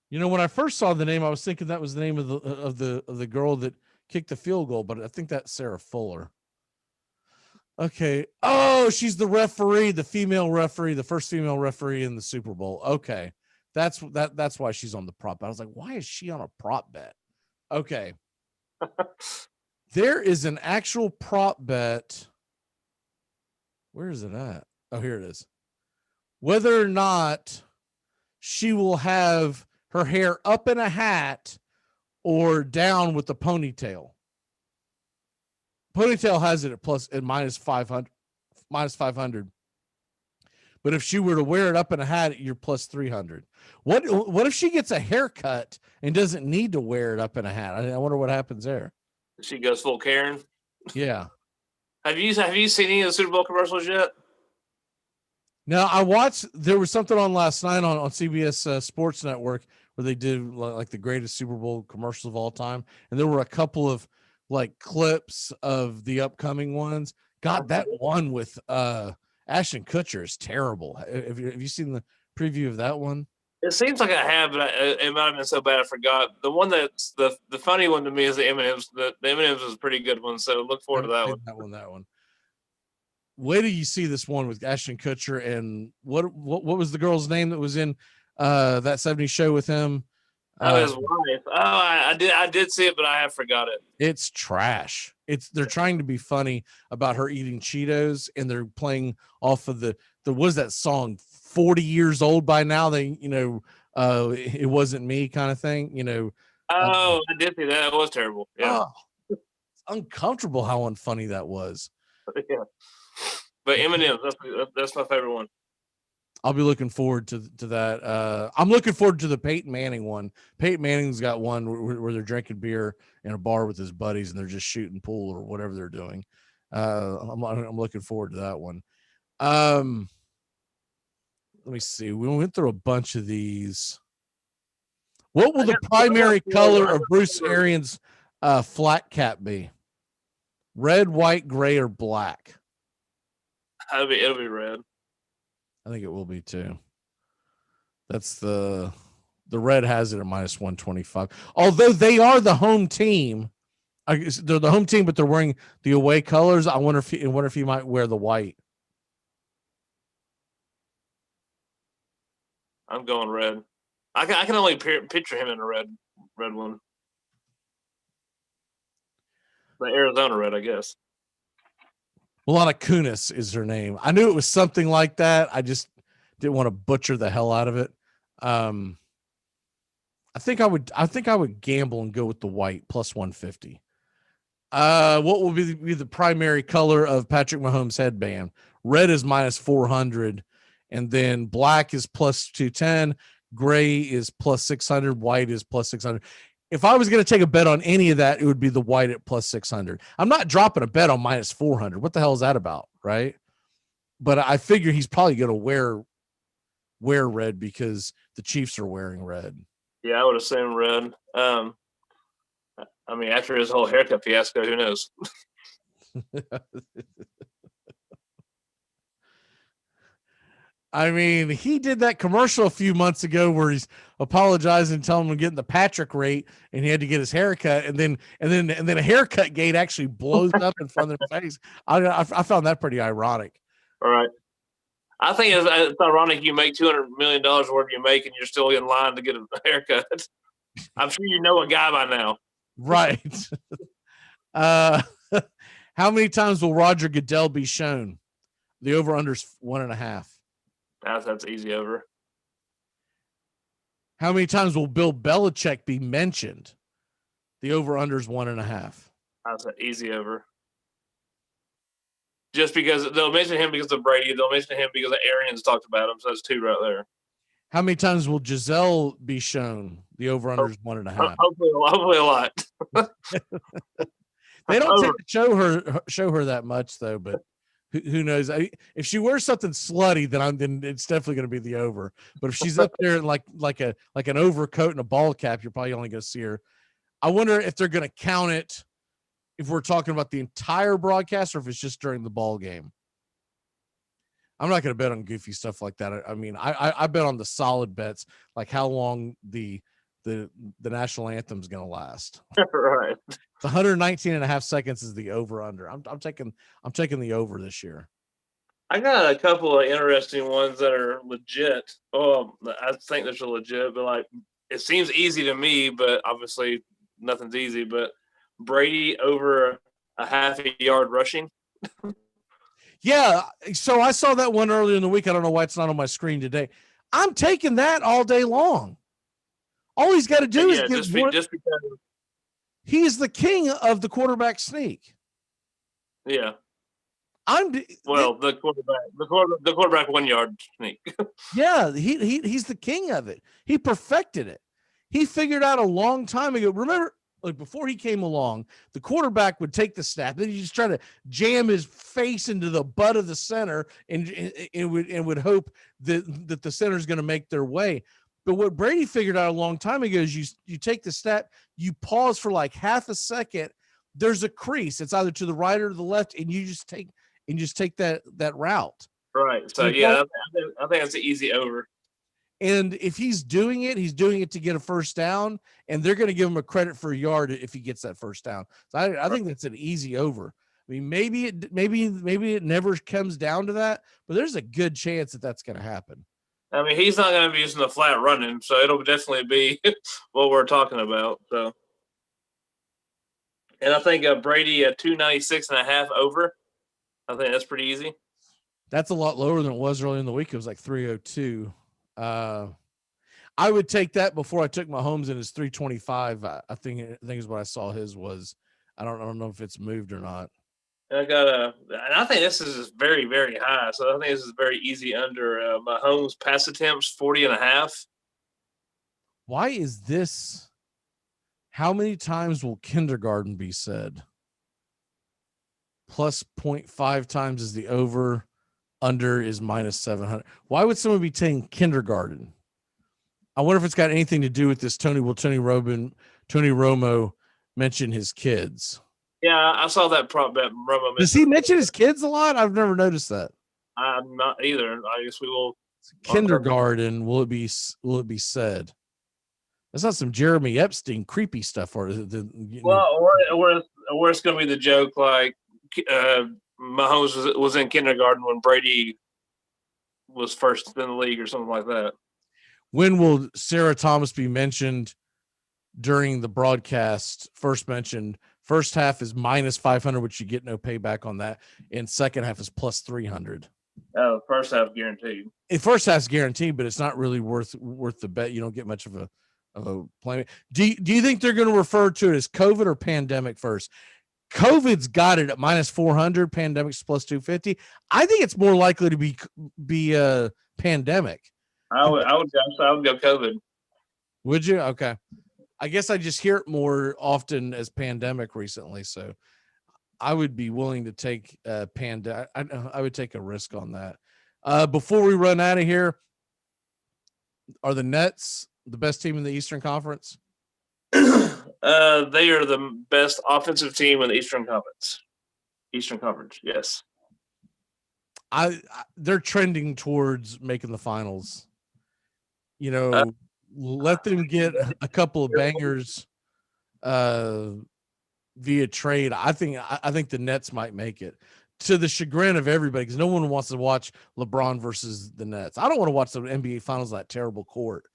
When I first saw the name, I was thinking that was the name of the girl that kicked the field goal, but I think that's Sarah Fuller. Okay. Oh, she's the referee, the female referee, the first female referee in the Super Bowl. Okay. That's why she's on the prop bet. I was like, why is she on a prop bet? Okay. There is an actual prop bet. Where is it at? Oh, here it is. Whether or not she will have her hair up in a hat or down with the ponytail. Ponytail has it at minus 500. But if she were to wear it up in a hat, you're plus 300. What if she gets a haircut and doesn't need to wear it up in a hat? I wonder what happens there. She goes full Karen. Yeah. Have you seen any of the Super Bowl commercials yet? Now, I watched, there was something on last night on CBS Sports Network where they did like the greatest Super Bowl commercials of all time. And there were a couple of like clips of the upcoming ones. God, that one with Ashton Kutcher is terrible. Have you seen the preview of that one? It seems like I have, but it might have been so bad I forgot. The one that's the funny one to me is the M&Ms. The M&Ms is a pretty good one, so look forward to that one. That one. Wait till you see this one with Ashton Kutcher and what was the girl's name that was in that 70s show with him? His wife. Oh, I did see it, but I have forgot it. It's trash. They're trying to be funny about her eating Cheetos, and they're playing off of the what is that song? 40 years old by now. It wasn't me kind of thing. I did see that. It was terrible. Yeah. Oh, it's uncomfortable how unfunny that was. Yeah. But M&M's, that's my favorite one. I'll be looking forward to that. I'm looking forward to the Peyton Manning one. Peyton Manning's got one where they're drinking beer in a bar with his buddies and they're just shooting pool or whatever they're doing. I'm looking forward to that one. Let me see. We went through a bunch of these. What will the primary color of Bruce Arians' flat cap be? Red, white, gray, or black? It'll be red. I think it will be too. That's the red has it at minus 125. Although they are the home team, they're the home team, but they're wearing the away colors. I wonder if he might wear the white. I'm going red. I can only picture him in a red one. The Arizona red, I guess. Milana Kunis is her name. I knew it was something like that. I just didn't want to butcher the hell out of it. I think I would gamble and go with the white plus 150. What will be the primary color of Patrick Mahomes' headband? Red is minus 400, and then black is plus 210. Gray is plus 600. White is plus 600. If I was going to take a bet on any of that, it would be the white at plus 600. I'm not dropping a bet on minus 400. What the hell is that about, right? but I figure he's probably going to wear red because the Chiefs are wearing red. Yeah, I would assume red. I mean, after his whole haircut fiasco, who knows? I mean, he did that commercial a few months ago where he's apologizing, telling him to get in the Patrick rate, and he had to get his haircut, and then a haircut gate actually blows up in front of their face. I found that pretty ironic. All right. I think it's ironic you make $200 million whatever you make, and you're still in line to get a haircut. I'm sure you know a guy by now. Right. How many times will Roger Goodell be shown? The over-under's 1.5. That's easy over. How many times will Bill Belichick be mentioned? The over-under's 1.5. That's an easy over. Just because they'll mention him because of Brady, they'll mention him because of Arians talked about him. So that's 2 right there. How many times will Giselle be shown? The over-under's 1.5. Hopefully a lot. They don't tend to show her that much though, but who knows? If she wears something slutty, then it's definitely going to be the over. But if she's up there in like an overcoat and a ball cap, you're probably only going to see her. I wonder if they're going to count it if we're talking about the entire broadcast or if it's just during the ball game. I'm not going to bet on goofy stuff like that. I mean, I bet on the solid bets, like how long the national anthem is going to last. Right. The 119.5 seconds is the over under. I'm taking the over this year. I got a couple of interesting ones that are legit. Oh, I think they're legit, but like it seems easy to me, but obviously nothing's easy. But Brady over a half a yard rushing. Yeah, so I saw that one earlier in the week. I don't know why it's not on my screen today. I'm taking that all day long. All he's got to do is just because he's the king of the quarterback sneak. Yeah. The quarterback 1 yard sneak. Yeah, he's the king of it. He perfected it. He figured out a long time ago. Remember, like before he came along, the quarterback would take the snap, then he just try to jam his face into the butt of the center and would hope that the center is going to make their way. But what Brady figured out a long time ago is you take the snap, you pause for like half a second. There's a crease. It's either to the right or the left, and you just take that route. Right. So yeah, I think that's an easy over. And if he's doing it to get a first down, and they're going to give him a credit for a yard if he gets that first down. So I think that's an easy over. I mean, maybe it never comes down to that, but there's a good chance that that's going to happen. I mean, he's not going to be using the flat running, so it'll definitely be what we're talking about. So, and I think Brady at 296.5 over. I think that's pretty easy. That's a lot lower than it was earlier in the week. It was like 302. I would take that before I took Mahomes in his 325. I think is what I saw his was. I don't know if it's moved or not. And I think this is very, very high. So I think this is very easy under Mahomes pass attempts 40.5. Why is this? How many times will kindergarten be said? Plus 0.5 times is the over. Under is minus 700. Why would someone be taking kindergarten? I wonder if it's got anything to do with this. Tony Romo mentioned his kids. Yeah, I saw that prop bet. Romo does he mention his kids a lot? I've never noticed that. I'm not either. I guess we will. Kindergarten. Will it be said? That's not some Jeremy Epstein creepy stuff, or is it? Or it's going to be the joke like Mahomes was in kindergarten when Brady was first in the league or something like that. When will Sarah Thomas be mentioned during the broadcast? First mentioned. First half is minus 500, which you get no payback on that. And second half is plus 300. Oh, first half guaranteed. First half's guaranteed, but it's not really worth the bet. You don't get much of a play. Do you think they're going to refer to it as COVID or pandemic first? COVID's got it at minus 400. Pandemic's plus 250. I think it's more likely to be a pandemic. I would go COVID. Would you? Okay. I guess I just hear it more often as pandemic recently. So I would be willing to take Panda. I would take a risk on that. Before we run out of here, are the Nets the best team in the Eastern Conference? They are the best offensive team in the Eastern Conference. Eastern Conference, yes. They're trending towards making the finals. You know, let them get a couple of bangers via trade. I think the Nets might make it, to the chagrin of everybody, because no one wants to watch LeBron versus the Nets. I don't want to watch the NBA Finals on that terrible court.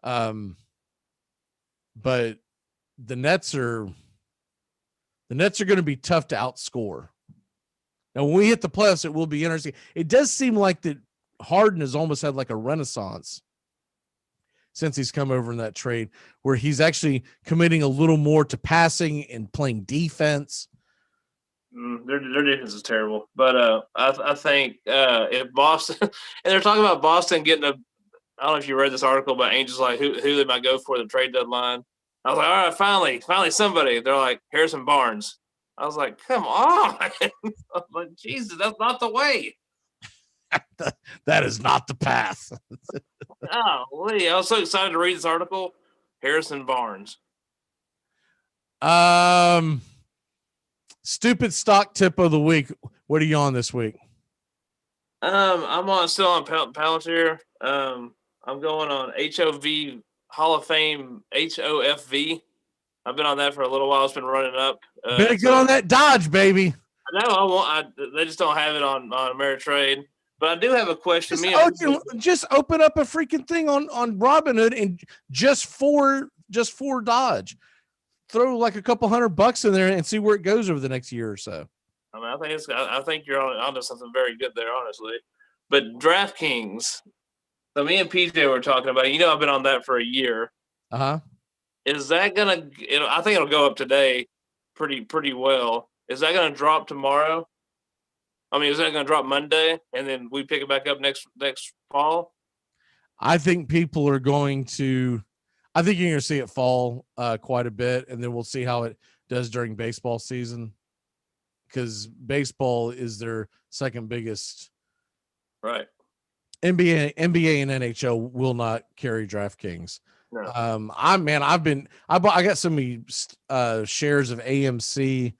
But the Nets are going to be tough to outscore. Now, when we hit the playoffs, it will be interesting. It does seem like that Harden has almost had like a renaissance since he's come over in that trade, where he's actually committing a little more to passing and playing defense. Their defense is terrible, but I think if Boston and they're talking about Boston getting I don't know if you read this article about Angels, like who they might go for the trade deadline. I was like, all right, finally somebody. They're like Harrison Barnes. I was like, come on. I was like, Jesus, that's not the way. That is not the path. I was so excited to read this article. Harrison Barnes. Stupid stock tip of the week. What are you on this week? I'm still on Palantir. I'm going on HOV Hall of Fame HOFV. I've been on that for a little while. It's been running up. Better get on that Dodge, baby. I know they just don't have it on Ameritrade. But I do have a question. Just open up a freaking thing on Robinhood and just for Dodge. Throw like a couple $100 in there and see where it goes over the next year or so. I mean, I think you're onto something very good there, honestly. But DraftKings. So me and PJ were talking about it. You know, I've been on that for a year. Is that gonna? I think it'll go up today, pretty well. Is that gonna drop tomorrow? I mean, is that gonna drop Monday and then we pick it back up next fall? I think people are going to. I think you're going to see it fall quite a bit, and then we'll see how it does during baseball season, because baseball is their second biggest. Right. NBA and NHL will not carry DraftKings. No. I got so many shares of AMC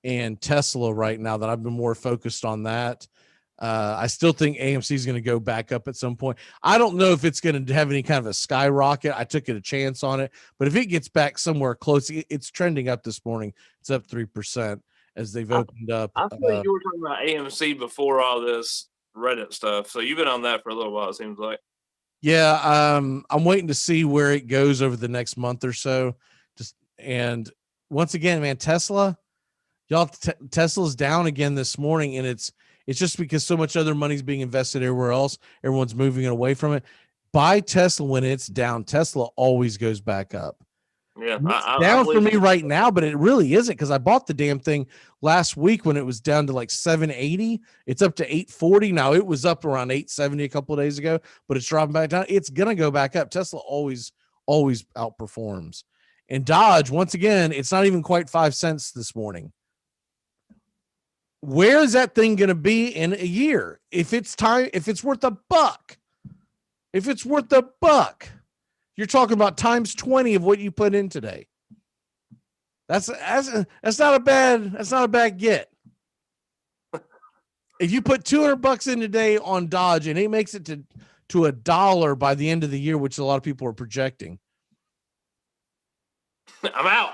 and Tesla right now that I've been more focused on that. I still think AMC is going to go back up at some point. I don't know if it's going to have any kind of a skyrocket. I took a chance on it, but if it gets back somewhere close, it's trending up this morning. It's up 3% as they've opened up. I think you were talking about AMC before all this Reddit stuff. So you've been on that for a little while, it seems like. Yeah. I'm waiting to see where it goes over the next month or so. And once again, man, Tesla's down again this morning, and it's just because so much other money's being invested everywhere else. Everyone's moving it away from it. Buy Tesla when it's down. Tesla always goes back up. Yeah, it's down for me right now, but it really isn't, because I bought the damn thing last week when it was down to like 780. It's up to 840 now. It was up around 870 a couple of days ago, but it's dropping back down. It's gonna go back up. Tesla always outperforms. And Dodge, once again, it's not even quite 5 cents this morning. Where is that thing going to be in a year? If it's worth $1, you're talking about times 20 of what you put in today. That's not a bad get. If you put $200 in today on Dodge and it makes it to $1 by the end of the year, which a lot of people are projecting, I'm out.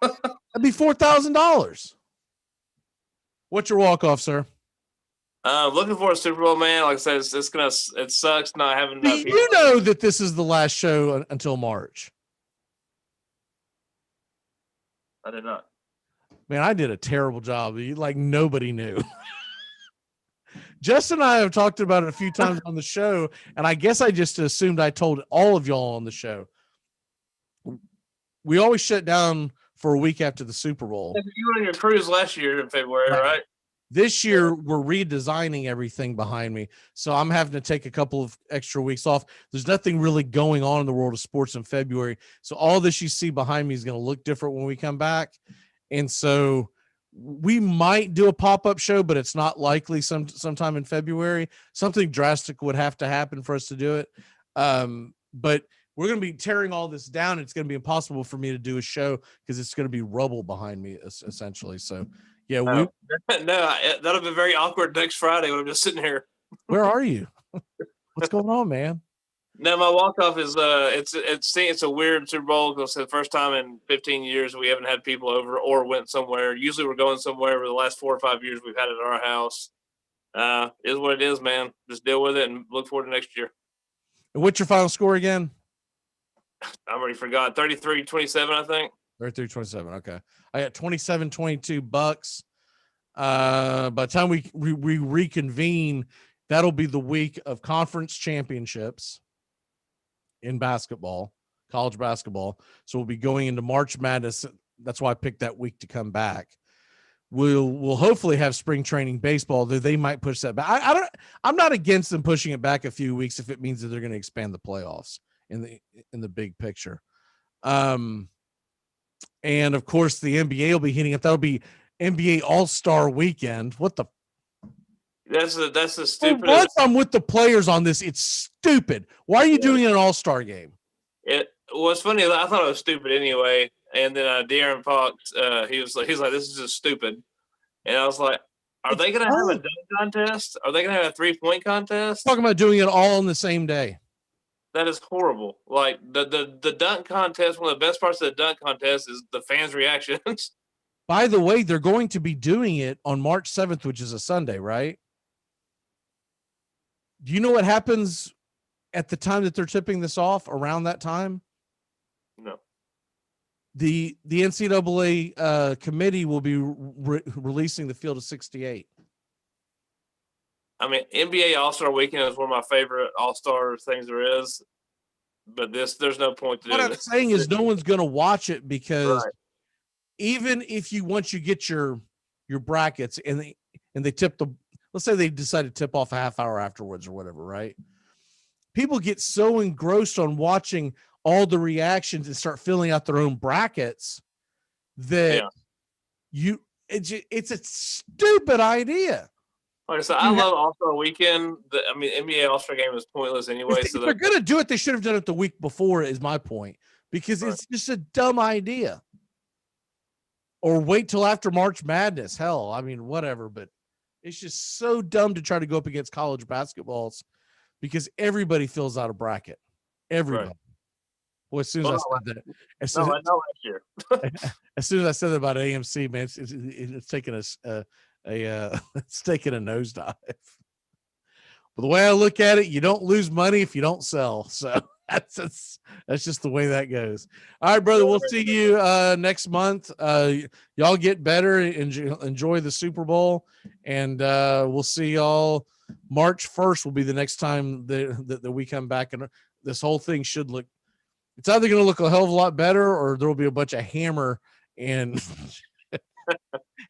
That'd be $4,000. What's your walk-off, sir? Looking for a Super Bowl, man. Like I said, it sucks not having enough. You know that this is the last show until March. I did not. Man, I did a terrible job. Like nobody knew. Justin and I have talked about it a few times on the show, and I guess I just assumed I told all of y'all on the show. We always shut down for a week after the Super Bowl. You were on your cruise last year in February, right? This year, we're redesigning everything behind me. So I'm having to take a couple of extra weeks off. There's nothing really going on in the world of sports in February. So all this you see behind me is going to look different when we come back. And so we might do a pop-up show, but it's not likely sometime in February. Something drastic would have to happen for us to do it. But we're going to be tearing all this down. It's going to be impossible for me to do a show because it's going to be rubble behind me essentially. So yeah, No, that'll be very awkward next Friday when I'm just sitting here. Where are you? What's going on, man? No, my walk-off is it's a weird Super Bowl because it's the first time in 15 years we haven't had people over or went somewhere. Usually we're going somewhere. For the last 4 or 5 years we've had it at our house. Is what it is, man. Just deal with it and look forward to next year. And what's your final score again? I already forgot. 33-27, I think. 33-27. Okay. I got 27-22 Bucks. By the time we reconvene, that'll be the week of conference championships in basketball, college basketball. So we'll be going into March Madness. That's why I picked that week to come back. We'll hopefully have spring training baseball, though they might push that back. I'm not against them pushing it back a few weeks if it means that they're going to expand the playoffs in the big picture. And of course the NBA will be hitting it. That'll be NBA All-Star weekend. What the That's the stupidest. Once I'm with the players on this, it's stupid. Why are you doing an All-Star game? It was funny. I thought it was stupid anyway. And then De'Aaron Fox, he's like, this is just stupid. And I was like, are they going to have a dunk contest? Are they going to have a 3-point contest? Talking about doing it all on the same day. That is horrible. Like the dunk contest, one of the best parts of the dunk contest is the fans' reactions. By the way, they're going to be doing it on March 7th, which is a Sunday, right? Do you know what happens at the time that they're tipping this off around that time? No. The NCAA committee will be releasing the field of 68. I mean, NBA All-Star Weekend is one of my favorite All-Star things there is, but there's no point to do What I'm saying is no one's going to watch it because even if once you get your brackets and they tip let's say they decide to tip off a half hour afterwards or whatever, right? People get so engrossed on watching all the reactions and start filling out their own brackets that it's a stupid idea. Like I said, I love All-Star Weekend. NBA All-Star Game is pointless anyway. If they're going to do it, they should have done it the week before, is my point, because it's just a dumb idea. Or wait till after March Madness. Hell, I mean, whatever, but it's just so dumb to try to go up against college basketballs because everybody fills out a bracket. Everybody. Right. Boy, as soon as I said that, as soon as I said that about AMC, man, it's taking us it's taking a nosedive. But the way I look at it, you don't lose money if you don't sell. So that's just the way that goes. All right, brother. We'll see you next month. Y'all get better. Enjoy the Super Bowl, and we'll see y'all. March 1st will be the next time that we come back, and this whole thing should look. It's either going to look a hell of a lot better, or there will be a bunch of hammer and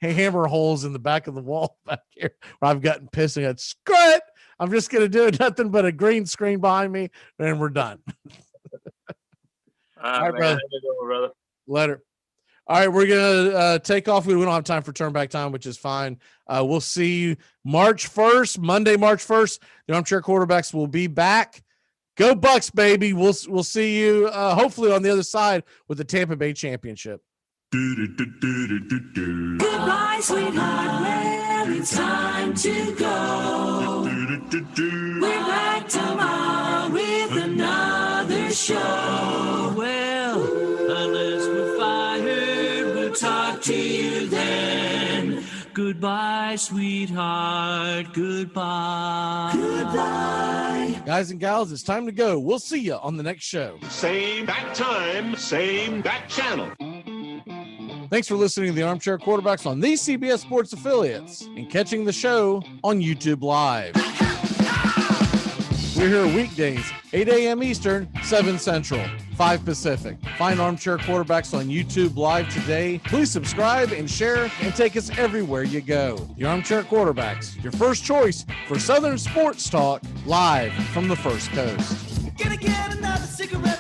hammer holes in the back of the wall back here where I've gotten pissed and got screw it. I'm just going to do nothing but a green screen behind me, and we're done. All right, brother. Later. All right, we're going to take off. We don't have time for turn back time, which is fine. We'll see you March 1st, Monday, March 1st. The Armchair Quarterbacks will be back. Go Bucks, baby. We'll see you hopefully on the other side with the Tampa Bay Championship. Goodbye, sweetheart. Well, it's time to go. We're back tomorrow with another show. Well, unless we're fired, we'll talk to you then. Goodbye, sweetheart. Goodbye. Goodbye. Guys and gals, it's time to go. We'll see you on the next show. Same bat time, same bat channel. Thanks for listening to the Armchair Quarterbacks on these CBS Sports affiliates and catching the show on YouTube Live. We're here weekdays, 8 a.m. Eastern, 7 Central, 5 Pacific. Find Armchair Quarterbacks on YouTube Live today. Please subscribe and share and take us everywhere you go. The Armchair Quarterbacks, your first choice for Southern sports talk, live from the First Coast. Gonna get another cigarette.